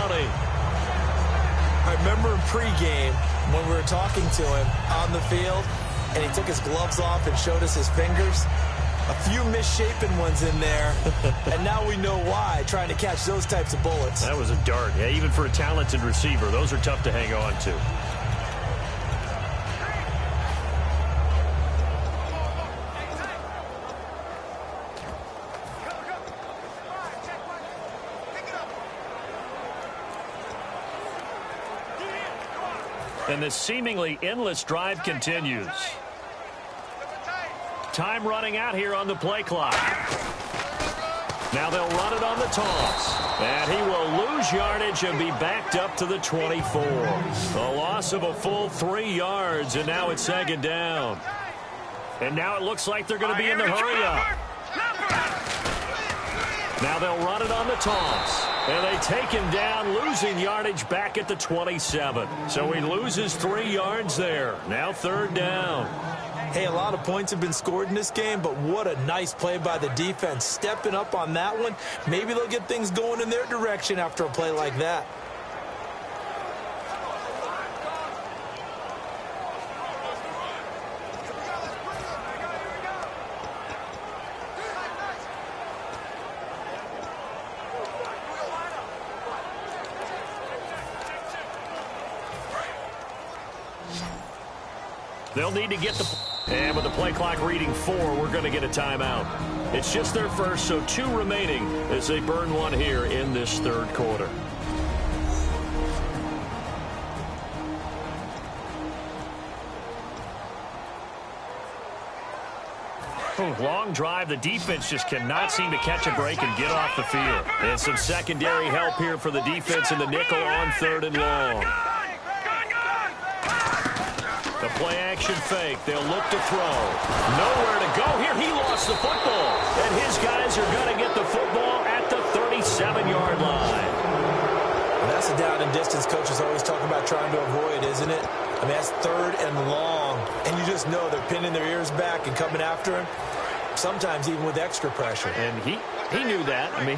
I remember in pregame when we were talking to him on the field, and he took his gloves off and showed us his fingers. A few misshapen ones in there, and now we know why, trying to catch those types of bullets. That was a dart. Yeah, even for a talented receiver, those are tough to hang on to. And this seemingly endless drive continues. Time running out here on the play clock. Now they'll run it on the toss. And he will lose yardage and be backed up to the 24. A loss of a full 3 yards, and now it's 2nd down. And now it looks like they're going to be in the hurry up. Now they'll run it on the toss. And they take him down, losing yardage back at the 27. So he loses 3 yards there. Now 3rd down. Hey, a lot of points have been scored in this game, but what a nice play by the defense. Stepping up on that one, maybe they'll get things going in their direction after a play like that. They'll need to get the... And with the play clock reading 4, we're going to get a timeout. It's just their first, so 2 remaining as they burn one here in this 3rd quarter. Long drive. The defense just cannot seem to catch a break and get off the field. And some secondary help here for the defense in the nickel on 3rd and long. The play-action fake. They'll look to throw. Nowhere to go here. He lost the football. And his guys are going to get the football at the 37-yard line. And that's a down and distance coaches always talk about trying to avoid, isn't it? I mean, that's 3rd and long. And you just know they're pinning their ears back and coming after him, sometimes even with extra pressure. And he knew that. I mean,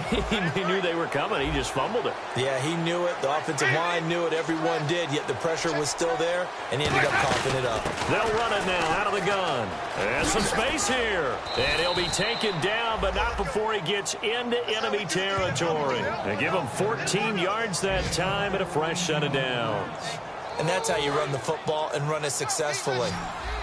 he knew they were coming. He just fumbled it. Yeah, he knew it. The offensive line knew it. Everyone did, yet the pressure was still there, and he ended up coughing it up. They'll run it now out of the gun. And some space here. And he'll be taken down, but not before he gets into enemy territory. They give him 14 yards that time and a fresh set of downs. And that's how you run the football and run it successfully.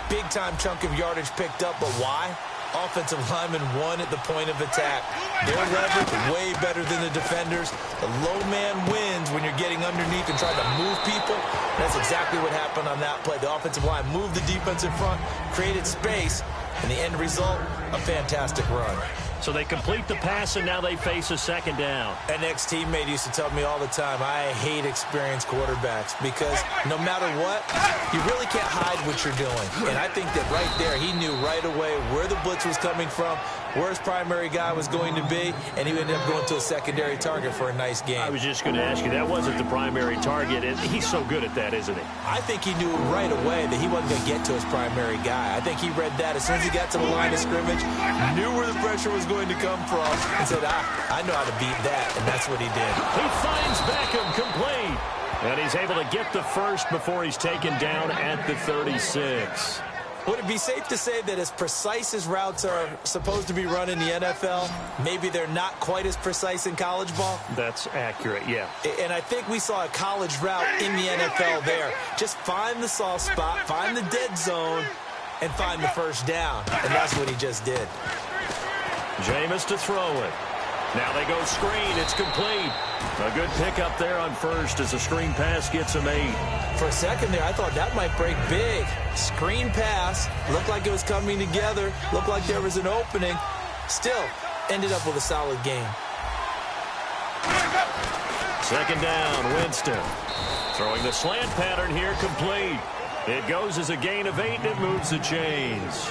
Big-time chunk of yardage picked up, but why? Offensive linemen won at the point of attack. Their leverage way better than the defenders. The low man wins when you're getting underneath and trying to move people. That's exactly what happened on that play. The offensive line moved the defense in front, created space, and the end result, a fantastic run. So they complete the pass, and now they face a 2nd down. An ex-teammate used to tell me all the time, I hate experienced quarterbacks because no matter what, you really can't hide what you're doing. And I think that right there, he knew right away where the blitz was coming from, where his primary guy was going to be, and he ended up going to a secondary target for a nice game. I was just going to ask you, that wasn't the primary target. He's so good at that, isn't he? I think he knew right away that he wasn't going to get to his primary guy. I think he read that as soon as he got to the line of scrimmage, knew where the pressure was going to come from, and said, I know how to beat that, and that's what he did. He finds Beckham complete, and he's able to get the first before he's taken down at the 36. Would it be safe to say that as precise as routes are supposed to be run in the NFL, maybe they're not quite as precise in college ball? That's accurate, yeah. And I think we saw a college route in the NFL there. Just find the soft spot, find the dead zone, and find the first down. And that's what he just did. Jameis to throw it. Now they go screen. It's complete. A good pickup there on first as a screen pass gets him 8. For a second there, I thought that might break big. Screen pass. Looked like it was coming together. Looked like there was an opening. Still, ended up with a solid game. 2nd down, Winston. Throwing the slant pattern here, complete. It goes as a gain of 8, and it moves the chains.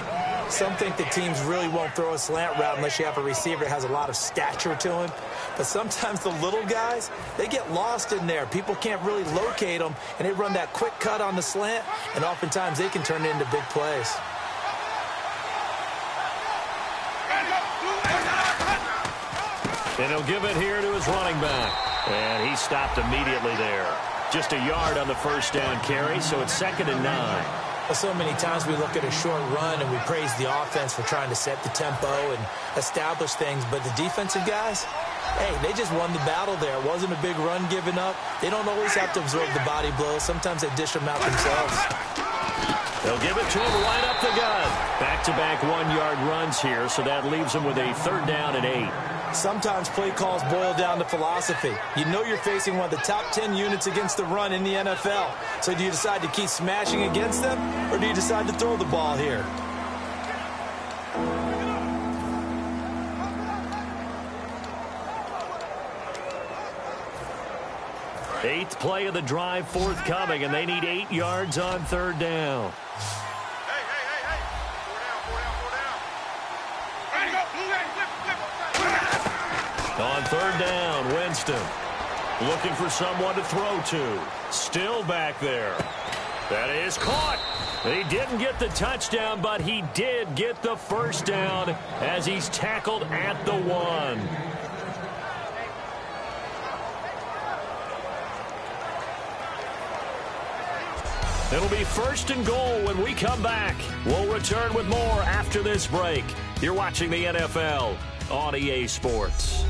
Some think that teams really won't throw a slant route unless you have a receiver that has a lot of stature to him. But sometimes the little guys, they get lost in there. People can't really locate them, and they run that quick cut on the slant, and oftentimes they can turn it into big plays. And he'll give it here to his running back. And he stopped immediately there. Just a yard on the first down carry, so it's 2nd and 9. Well, so many times we look at a short run and we praise the offense for trying to set the tempo and establish things. But the defensive guys, hey, they just won the battle there. It wasn't a big run given up. They don't always have to absorb the body blows. Sometimes they dish them out themselves. They'll give it to him right up the gut. Back-to-back 1-yard runs here, so that leaves him with a 3rd down and 8. Sometimes play calls boil down to philosophy. You know you're facing one of the top 10 units against the run in the NFL. So do you decide to keep smashing against them, or do you decide to throw the ball here? Eighth play of the drive forthcoming, and they need 8 yards on 3rd down. On 3rd down, Winston looking for someone to throw to. Still back there. That is caught. He didn't get the touchdown, but he did get the 1st down as he's tackled at the 1. It'll be 1st and goal when we come back. We'll return with more after this break. You're watching the NFL on EA Sports.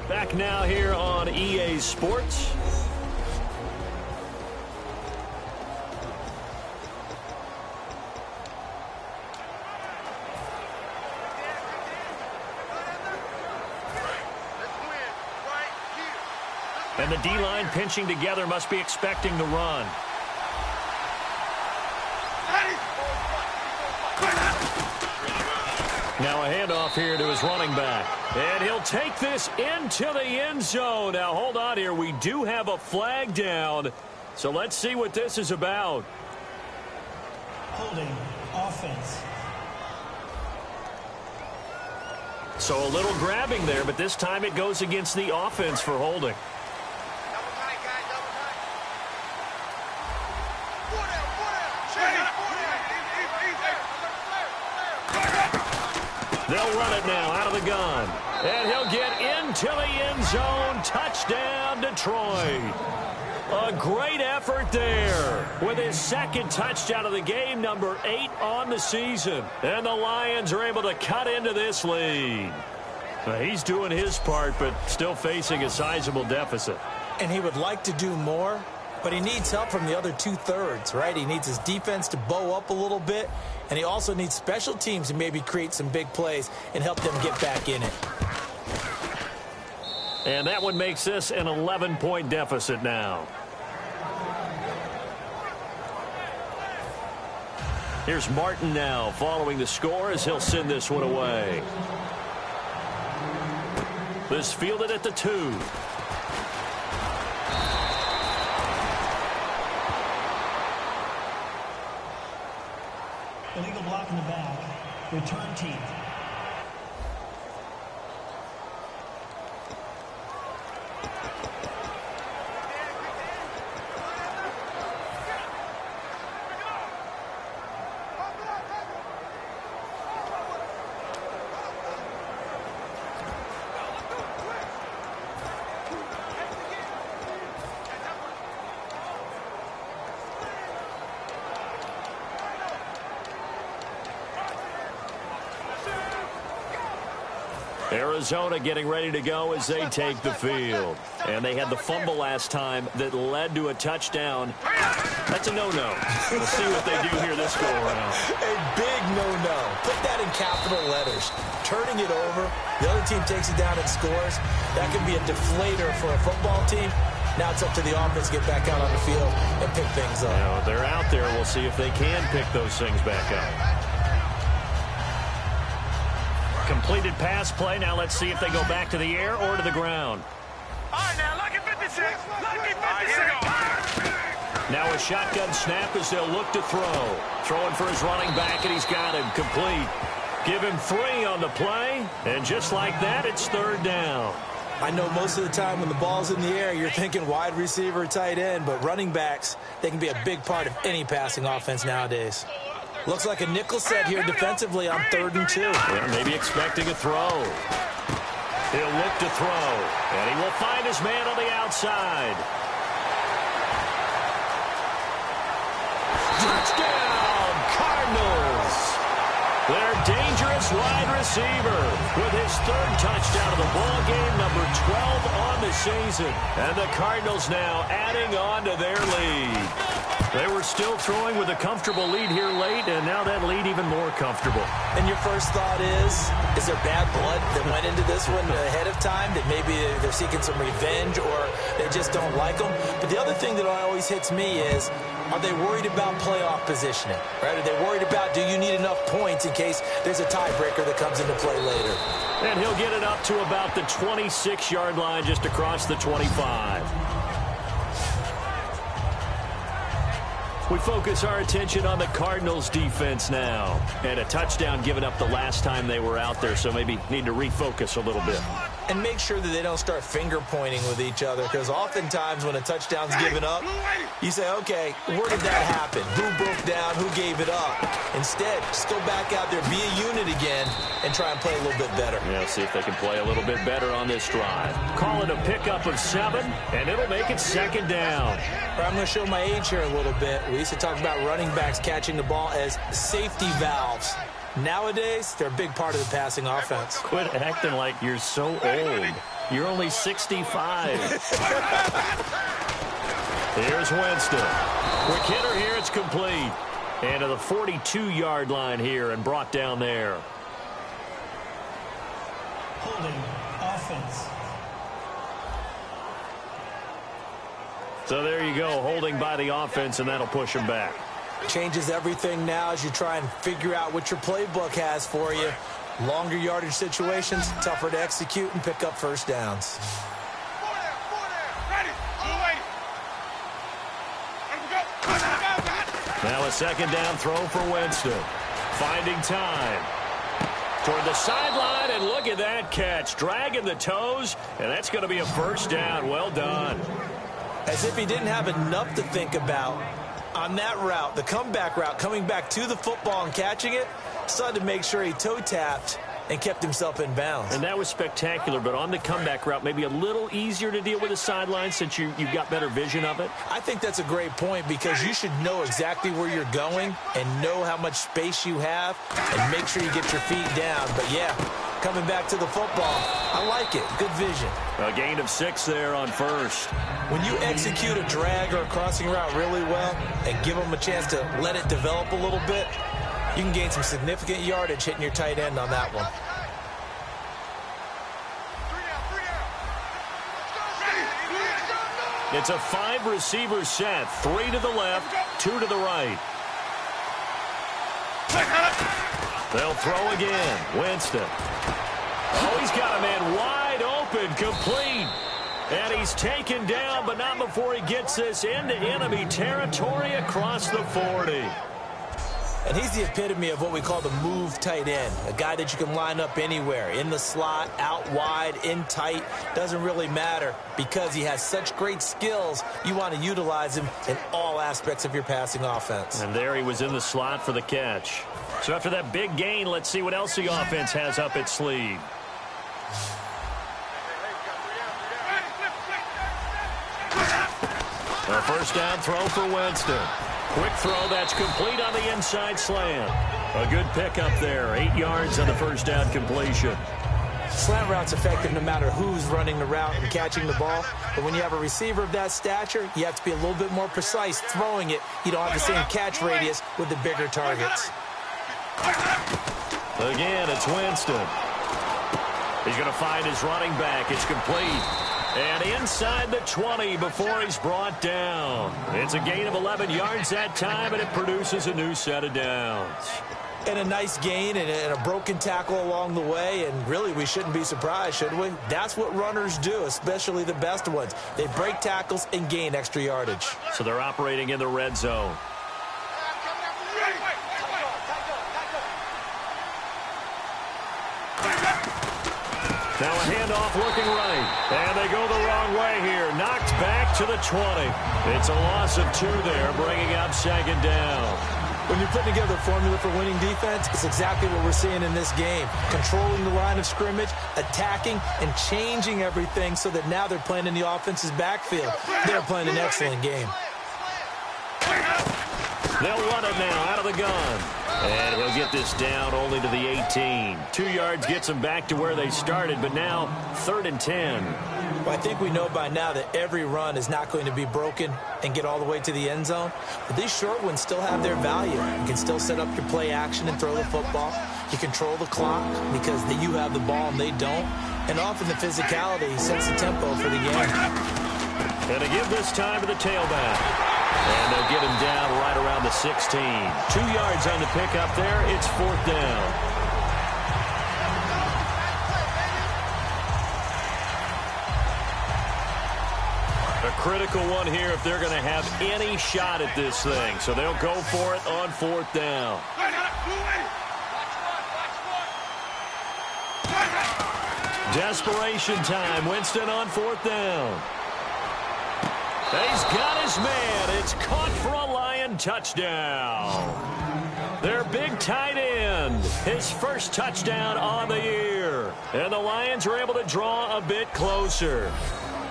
Back now here on EA Sports. And the D-line pinching together must be expecting the run. Now a handoff here to his running back. And he'll take this into the end zone. Now hold on here. We do have a flag down. So let's see what this is about. Holding offense. So a little grabbing there, but this time it goes against the offense for holding. They'll run it now out of the gun. And he'll get into the end zone. Touchdown, Detroit. A great effort there with his 2nd touchdown of the game, number 8 on the season. And the Lions are able to cut into this lead. He's doing his part, but still facing a sizable deficit. And he would like to do more, but he needs help from the other 2/3, right? He needs his defense to bow up a little bit, and he also needs special teams to maybe create some big plays and help them get back in it. And that one makes this an 11-point deficit now. Here's Martin now following the score as he'll send this one away. This fielded at the 2. Illegal block in the back. Return team. Arizona getting ready to go as they take the field. And they had the fumble last time that led to a touchdown. That's a no-no. We'll see what they do here this go-around. A big no-no. Put that in capital letters. Turning it over, the other team takes it down and scores. That could be a deflator for a football team. Now it's up to the offense to get back out on the field and pick things up. Now, they're out there. We'll see if they can pick those things back up. Completed pass play. Now let's see if they go back to the air or to the ground. All right, now, lucky 56. Lucky 56. Now a shotgun snap as they'll look to throw. Throwing for his running back, and he's got him complete. Give him 3 on the play, and just like that, it's 3rd down. I know most of the time when the ball's in the air, you're thinking wide receiver, tight end, but running backs, they can be a big part of any passing offense nowadays. Looks like a nickel set here defensively on 3rd and 2. Yeah, maybe expecting a throw. He'll look to throw, and he will find his man on the outside. Touchdown, Cardinals! Their dangerous wide receiver with his 3rd touchdown of the ball game, number 12 on the season. And the Cardinals now adding on to their lead. They were still throwing with a comfortable lead here late, and now that lead even more comfortable. And your first thought is there bad blood that went into this one ahead of time, that maybe they're seeking some revenge or they just don't like them? But the other thing that always hits me is, are they worried about playoff positioning? Right? Are they worried about, do you need enough points in case there's a tiebreaker that comes into play later? And he'll get it up to about the 26-yard line, just across the 25. We focus our attention on the Cardinals defense now. And a touchdown given up the last time they were out there, so maybe need to refocus a little bit. And make sure that they don't start finger-pointing with each other, because oftentimes when a touchdown's given up, you say, okay, where did that happen? Who broke down? Who gave it up? Instead, just go back out there, be a unit again, and try and play a little bit better. Yeah, see if they can play a little bit better on this drive. Call it a pickup of 7, and it'll make it 2nd down. I'm going to show my age here a little bit. We used to talk about running backs catching the ball as safety valves. Nowadays, they're a big part of the passing offense. Quit acting like you're so old. You're only 65. Here's Winston. Quick hitter here, it's complete. And to the 42-yard line here and brought down there. Holding offense. So there you go, holding by the offense, and that'll push him back. Changes everything now as you try and figure out what your playbook has for you. Longer yardage situations, tougher to execute and pick up first downs. Now a 2nd down throw for Winston. Finding time. Toward the sideline, and look at that catch. Dragging the toes, and that's going to be a 1st down. Well done. As if he didn't have enough to think about on that route, the comeback route, coming back to the football and catching it, decided to make sure he toe-tapped and kept himself in bounds. And that was spectacular, but on the comeback route, maybe a little easier to deal with the sideline since you've got better vision of it? I think that's a great point, because you should know exactly where you're going and know how much space you have and make sure you get your feet down. But, yeah, coming back to the football, I like it. Good vision. A gain of 6 there on 1st. When you execute a drag or a crossing route really well and give them a chance to let it develop a little bit, you can gain some significant yardage hitting your tight end on that one. It's a 5-receiver set. 3 to the left, 2 to the right. They'll throw again. Winston. Oh, he's got a man wide open, complete. And he's taken down, but not before he gets this into enemy territory across the 40. And he's the epitome of what we call the move tight end, a guy that you can line up anywhere, in the slot, out wide, in tight, doesn't really matter, because he has such great skills. You want to utilize him in all aspects of your passing offense. And there he was in the slot for the catch. So after that big gain, let's see what else the offense has up its sleeve. A 1st down throw for Winston. Quick throw, that's complete on the inside slant. A good pickup there. 8 yards on the 1st down completion. Slant route's effective no matter who's running the route and catching the ball. But when you have a receiver of that stature, you have to be a little bit more precise throwing it. You don't have the same catch radius with the bigger targets. Again, it's Winston. He's going to find his running back. It's complete. And inside the 20 before he's brought down. It's a gain of 11 yards that time, and it produces a new set of downs. and a nice gain and a broken tackle along the way, and really we shouldn't be surprised, should we? That's what runners do, especially the best ones. They break tackles and gain extra yardage. So they're operating in the red zone. Now a handoff looking right. And they go the wrong way here. Knocked back to the 20. It's a loss of 2 there, bringing up second down. When you're putting together a formula for winning defense, it's exactly what we're seeing in this game. Controlling the line of scrimmage, attacking, and changing everything so that now they're playing in the offense's backfield. They're playing an excellent game. They'll run it now out of the gun. And he'll get this down only to the 18. 2 yards gets them back to where they started, but now 3rd and 10. Well, I think we know by now that every run is not going to be broken and get all the way to the end zone. But these short ones still have their value. You can still set up your play action and throw the football. You control the clock because you have the ball and they don't. And often the physicality sets the tempo for the game. And to give this time to the tailback. And they'll get him down right around the 16. 2 yards on the pickup there. It's 4th down. A critical one here if they're going to have any shot at this thing. So they'll go for it on 4th down. Desperation time. Winston on 4th down. He's got his man. It's caught for a Lion touchdown. Their big tight end. His first touchdown on the year. And the Lions are able to draw a bit closer.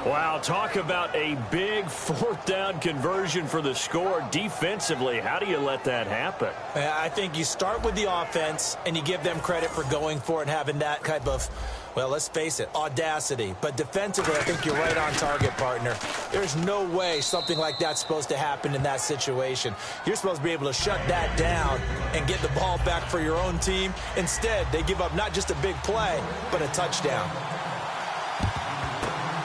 Wow, talk about a big 4th down conversion for the score. Defensively, how do you let that happen? I think you start with the offense, and you give them credit for going for it and having that type of, well, let's face it, audacity. But defensively, I think you're right on target, partner. There's no way something like that's supposed to happen in that situation. You're supposed to be able to shut that down and get the ball back for your own team. Instead, they give up not just a big play, but a touchdown.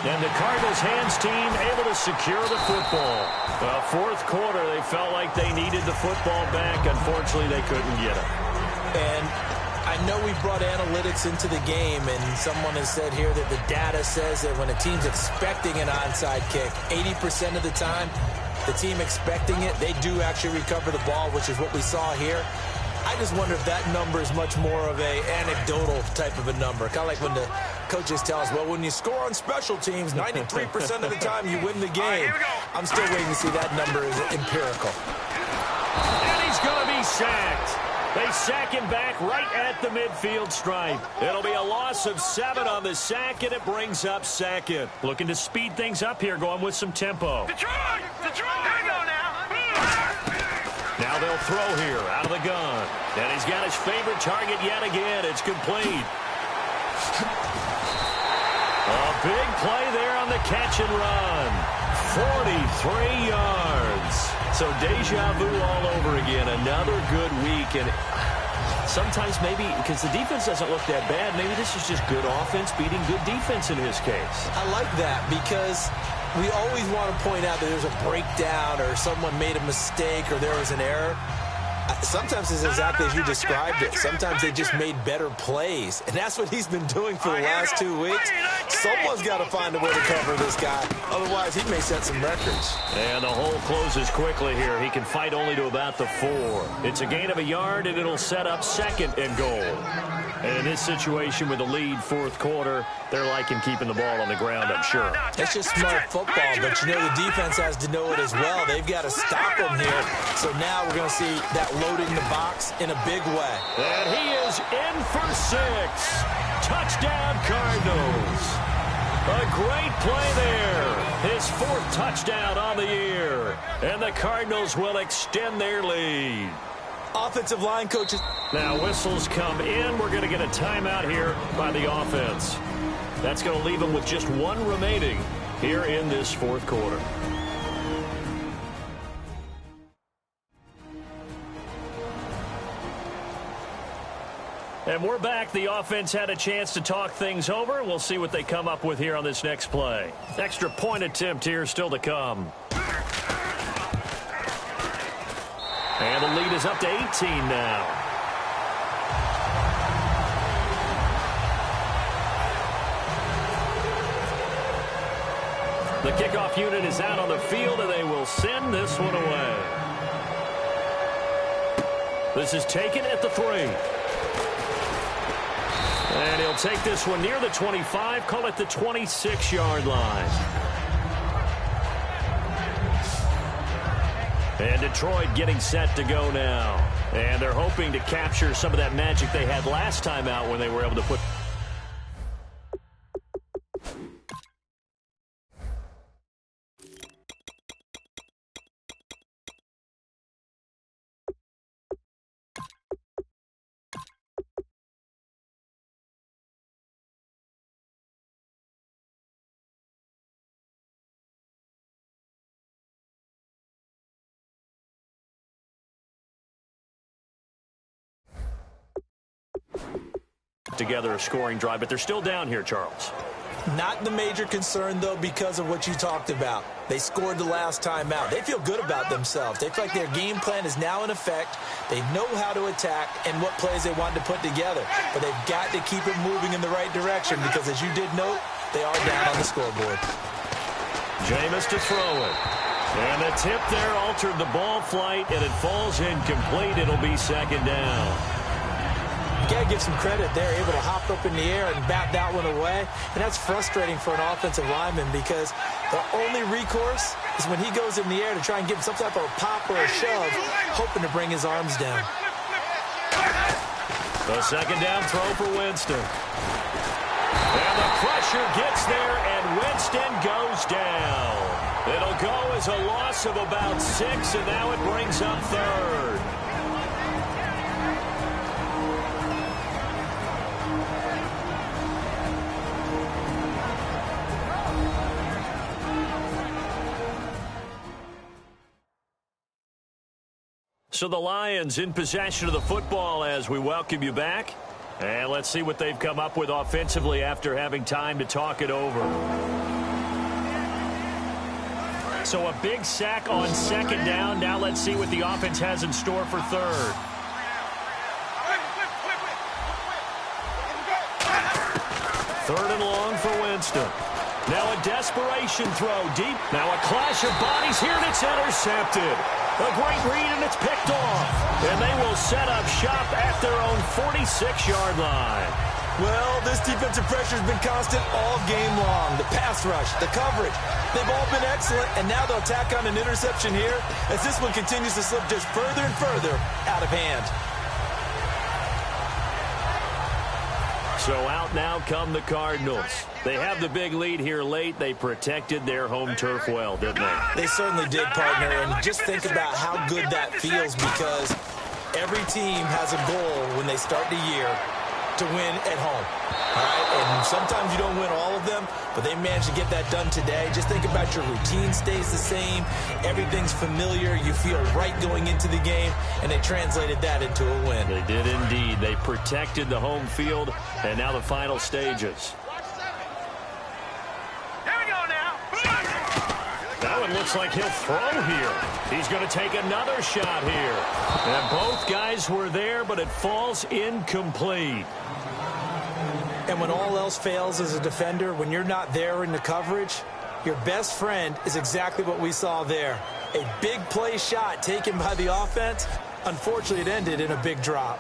And the Cardinals' hands team able to secure the football. Well, 4th quarter, they felt like they needed the football back. Unfortunately, they couldn't get it. And I know we brought analytics into the game, and someone has said here that the data says that when a team's expecting an onside kick, 80% of the time, the team expecting it, they do actually recover the ball, which is what we saw here. I just wonder if that number is much more of a anecdotal type of a number. Kind of like when the coaches tell us, well, when you score on special teams, 93% of the time you win the game. I'm still waiting to see that number is empirical. And he's going to be sacked. They sack him back right at the midfield stripe. It'll be a loss of 7 on the sack, and it brings up 2nd. Looking to speed things up here, going with some tempo. Detroit! Detroit! There you go now. Now they'll throw here out of the gun. And he's got his favorite target yet again. It's complete. A big play there on the catch and run. 43 yards. So deja vu all over again. Another good week. And sometimes maybe, because the defense doesn't look that bad, maybe this is just good offense beating good defense in his case. I like that because we always want to point out that there's a breakdown or someone made a mistake or there was an error. Sometimes it's exactly as you described it. Sometimes they just made better plays. And that's what he's been doing for the last 2 weeks. Someone's got to find a way to cover this guy. Otherwise, he may set some records. And the hole closes quickly here. He can fight only to about the 4. It's a gain of a yard, and it'll set up 2nd and goal. And in this situation with the lead 4th quarter, they're liking keeping the ball on the ground, I'm sure. It's just smart football, but you know the defense has to know it as well. They've got to stop him here. So now we're going to see that loading the box in a big way. And he is in for 6. Touchdown, Cardinals. A great play there. His 4th touchdown on the year. And the Cardinals will extend their lead. Offensive line coaches. Now whistles come in. We're going to get a timeout here by the offense. That's going to leave them with just 1 remaining here in this 4th quarter. And we're back. The offense had a chance to talk things over. We'll see what they come up with here on this next play. Extra point attempt here still to come. And the lead is up to 18 now. The kickoff unit is out on the field, and they will send this one away. This is taken at the 3. And he'll take this one near the 25, call it the 26-yard line. And Detroit getting set to go now. And they're hoping to capture some of that magic they had last time out when they were able to put... together a scoring drive, but they're still down here, Charles. Not the major concern, though, because of what you talked about. They scored the last time out. They feel good about themselves. They feel like their game plan is now in effect. They know how to attack and what plays they want to put together. But they've got to keep it moving in the right direction because, as you did note, they are down on the scoreboard. Jameis to throw it. And the tip there altered the ball flight, and it falls incomplete. It'll be second down. You got to give some credit. They're able to hop up in the air and bat that one away. And that's frustrating for an offensive lineman because the only recourse is when he goes in the air to try and give some type of a pop or a shove, hoping to bring his arms down. The second down throw for Winston. And the pressure gets there, and Winston goes down. It'll go as a loss of about 6, and now it brings up third. So the Lions in possession of the football as we welcome you back. And let's see what they've come up with offensively after having time to talk it over. So a big sack on second down. Now let's see what the offense has in store for third. Third and long for Winston. Now a desperation throw deep. Now a clash of bodies here, and it's intercepted. A great read, and it's picked off. And they will set up shop at their own 46-yard line. Well, this defensive pressure has been constant all game long. The pass rush, the coverage, they've all been excellent, and now they'll tack on an interception here as this one continues to slip just further and further out of hand. So out now come the Cardinals. They have the big lead here late. They protected their home turf well, didn't they? They certainly did, partner, and just think about how good that feels because every team has a goal when they start the year to win at home. All right? And sometimes you don't win all of them, but they managed to get that done today. Just think about your routine stays the same. Everything's familiar. You feel right going into the game, and they translated that into a win. They did indeed. They protected the home field, and now the final stages. That one looks like he'll throw here. He's going to take another shot here. And both guys were there, but it falls incomplete. And when all else fails as a defender, when you're not there in the coverage, your best friend is exactly what we saw there. A big play shot taken by the offense. Unfortunately, it ended in a big drop.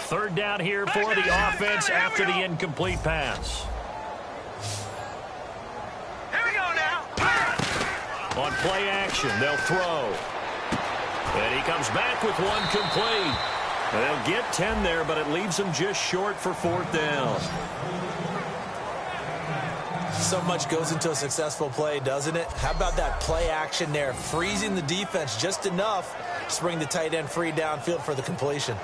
Third down here for the offense after the incomplete pass. Here we go now. On play action, they'll throw. And he comes back with one complete. And they'll get 10 there, but it leaves them just short for fourth down. So much goes into a successful play, doesn't it? How about that play action there, freezing the defense just enough to bring the tight end free downfield for the completion.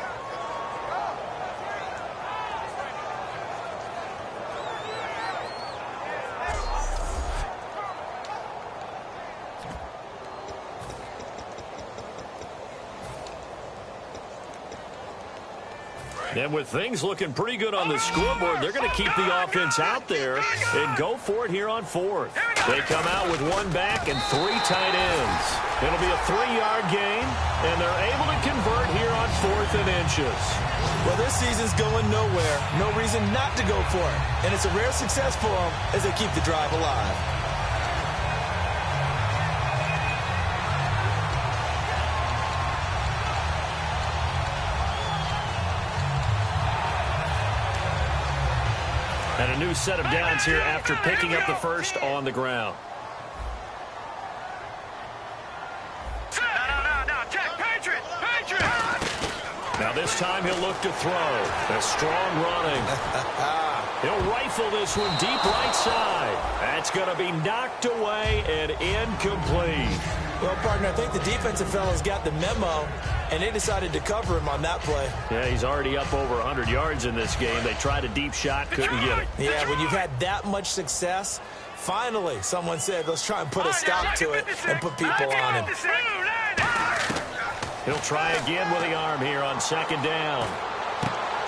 And with things looking pretty good on the scoreboard, they're going to keep the offense out there and go for it here on fourth. They come out with one back and 3 tight ends. It'll be a 3-yard gain, and they're able to convert here on 4th and inches. Well, this season's going nowhere. No reason not to go for it. And it's a rare success for them as they keep the drive alive. And a new set of downs here after picking up the first on the ground. Now this time he'll look to throw. A strong running. He'll rifle this one deep right side. That's going to be knocked away and incomplete. Well, partner, I think the defensive fellas got the memo, and they decided to cover him on that play. Yeah, he's already up over 100 yards in this game. They tried a deep shot, couldn't get it. Yeah, when you've had that much success, finally someone said, let's try and put a stop to it and put people on him. He'll try again with the arm here on 2nd down.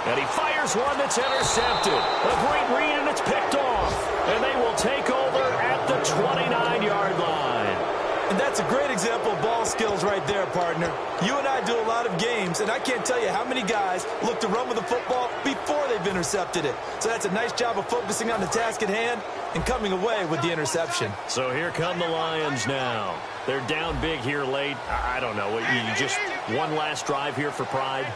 And he fires one that's intercepted. A great read, and it's picked off. And they will take over at the 29-yard line. And that's a great example of ball skills right there, partner. You and I do a lot of games, and I can't tell you how many guys look to run with the football before they've intercepted it. So that's a nice job of focusing on the task at hand and coming away with the interception. So here come the Lions now. They're down big here late. I don't know. You just one last drive here for pride?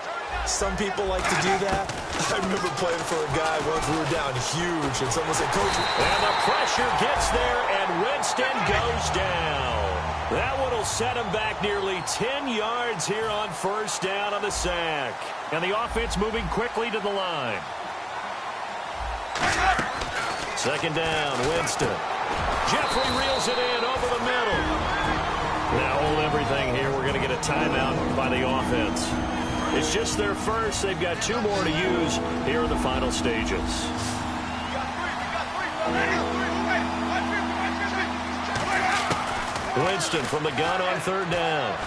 Some people like to do that. I remember playing for a guy once we were down huge, and someone said, Coach. And the pressure gets there, and Winston goes down. That one will set him back nearly 10 yards here on 1st down on the sack. And the offense moving quickly to the line. 2nd down, Winston. Jeffrey reels it in over the middle. Now hold everything here. We're going to get a timeout by the offense. It's just their first. They've got 2 more to use here in the final stages. Winston from the gun on 3rd down.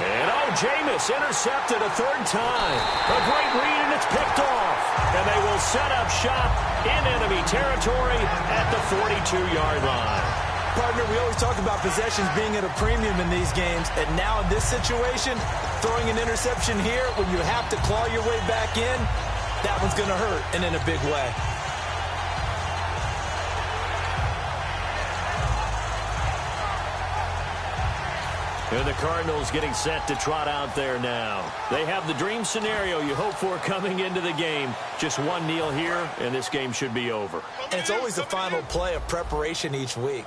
And Jameis intercepted a 3rd time. A great read, and it's picked off. And they will set up shop in enemy territory at the 42-yard line. Partner, we always talk about possessions being at a premium in these games, and now in this situation, throwing an interception here when you have to claw your way back in, that one's going to hurt, and in a big way. And the Cardinals getting set to trot out there now. They have the dream scenario you hope for coming into the game. Just one kneel here, and this game should be over. And it's always the final play of preparation each week.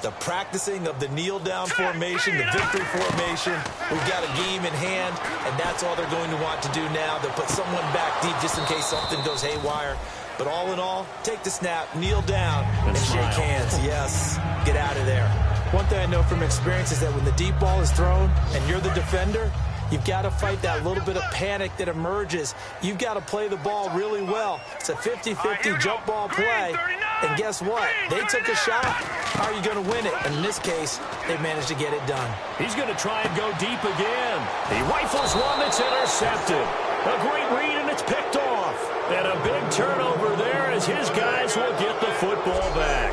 The practicing of the kneel-down formation, the victory formation. We've got a game in hand, and that's all they're going to want to do now. They'll put someone back deep just in case something goes haywire. But all in all, take the snap, kneel down, and shake hands. Yes, get out of there. One thing I know from experience is that when the deep ball is thrown and you're the defender, you've got to fight that little bit of panic that emerges. You've got to play the ball really well. It's a 50-50 jump ball play. And guess what? They took a shot. How are you going to win it? And in this case, they managed to get it done. He's going to try and go deep again. He rifles one that's intercepted. A great read, and it's picked off. And a big turnover there as his guys will get the football back.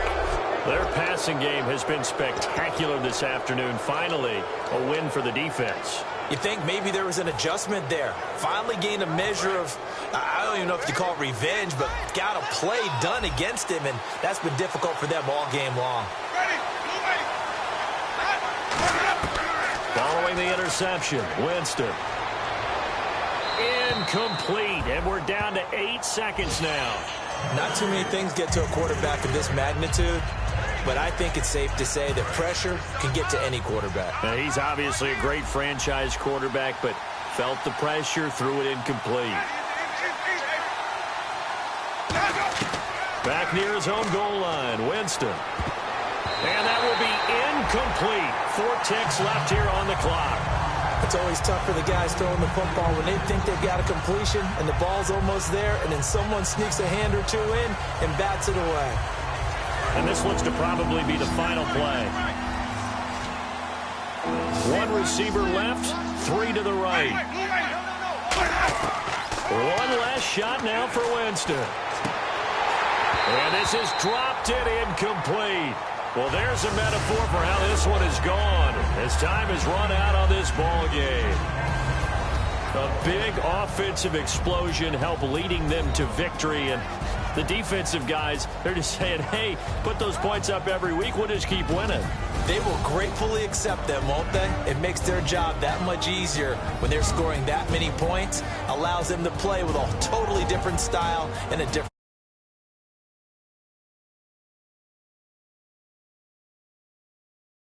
Their passing game has been spectacular this afternoon. Finally, a win for the defense. You think maybe there was an adjustment there. Finally gained a measure of, I don't even know if you call it revenge, but got a play done against him, and that's been difficult for them all game long. Following the interception, Winston. Incomplete, and we're down to 8 seconds now. Not too many things get to a quarterback of this magnitude, but I think it's safe to say that pressure can get to any quarterback. Now, he's obviously a great franchise quarterback, but felt the pressure, threw it incomplete. Back near his own goal line, Winston. And that will be incomplete. 4 ticks left here on the clock. It's always tough for the guys throwing the football when they think they've got a completion and the ball's almost there, and then someone sneaks a hand or two in and bats it away. And this looks to probably be the final play. One receiver left, 3 to the right. One last shot now for Winston. And this is dropped it incomplete. Well, there's a metaphor for how this one is gone as time has run out on this ball game. A big offensive explosion helped leading them to victory, and the defensive guys, they're just saying, hey, put those points up every week, we'll just keep winning. They will gratefully accept them, won't they? It makes their job that much easier when they're scoring that many points, allows them to play with a totally different style and a different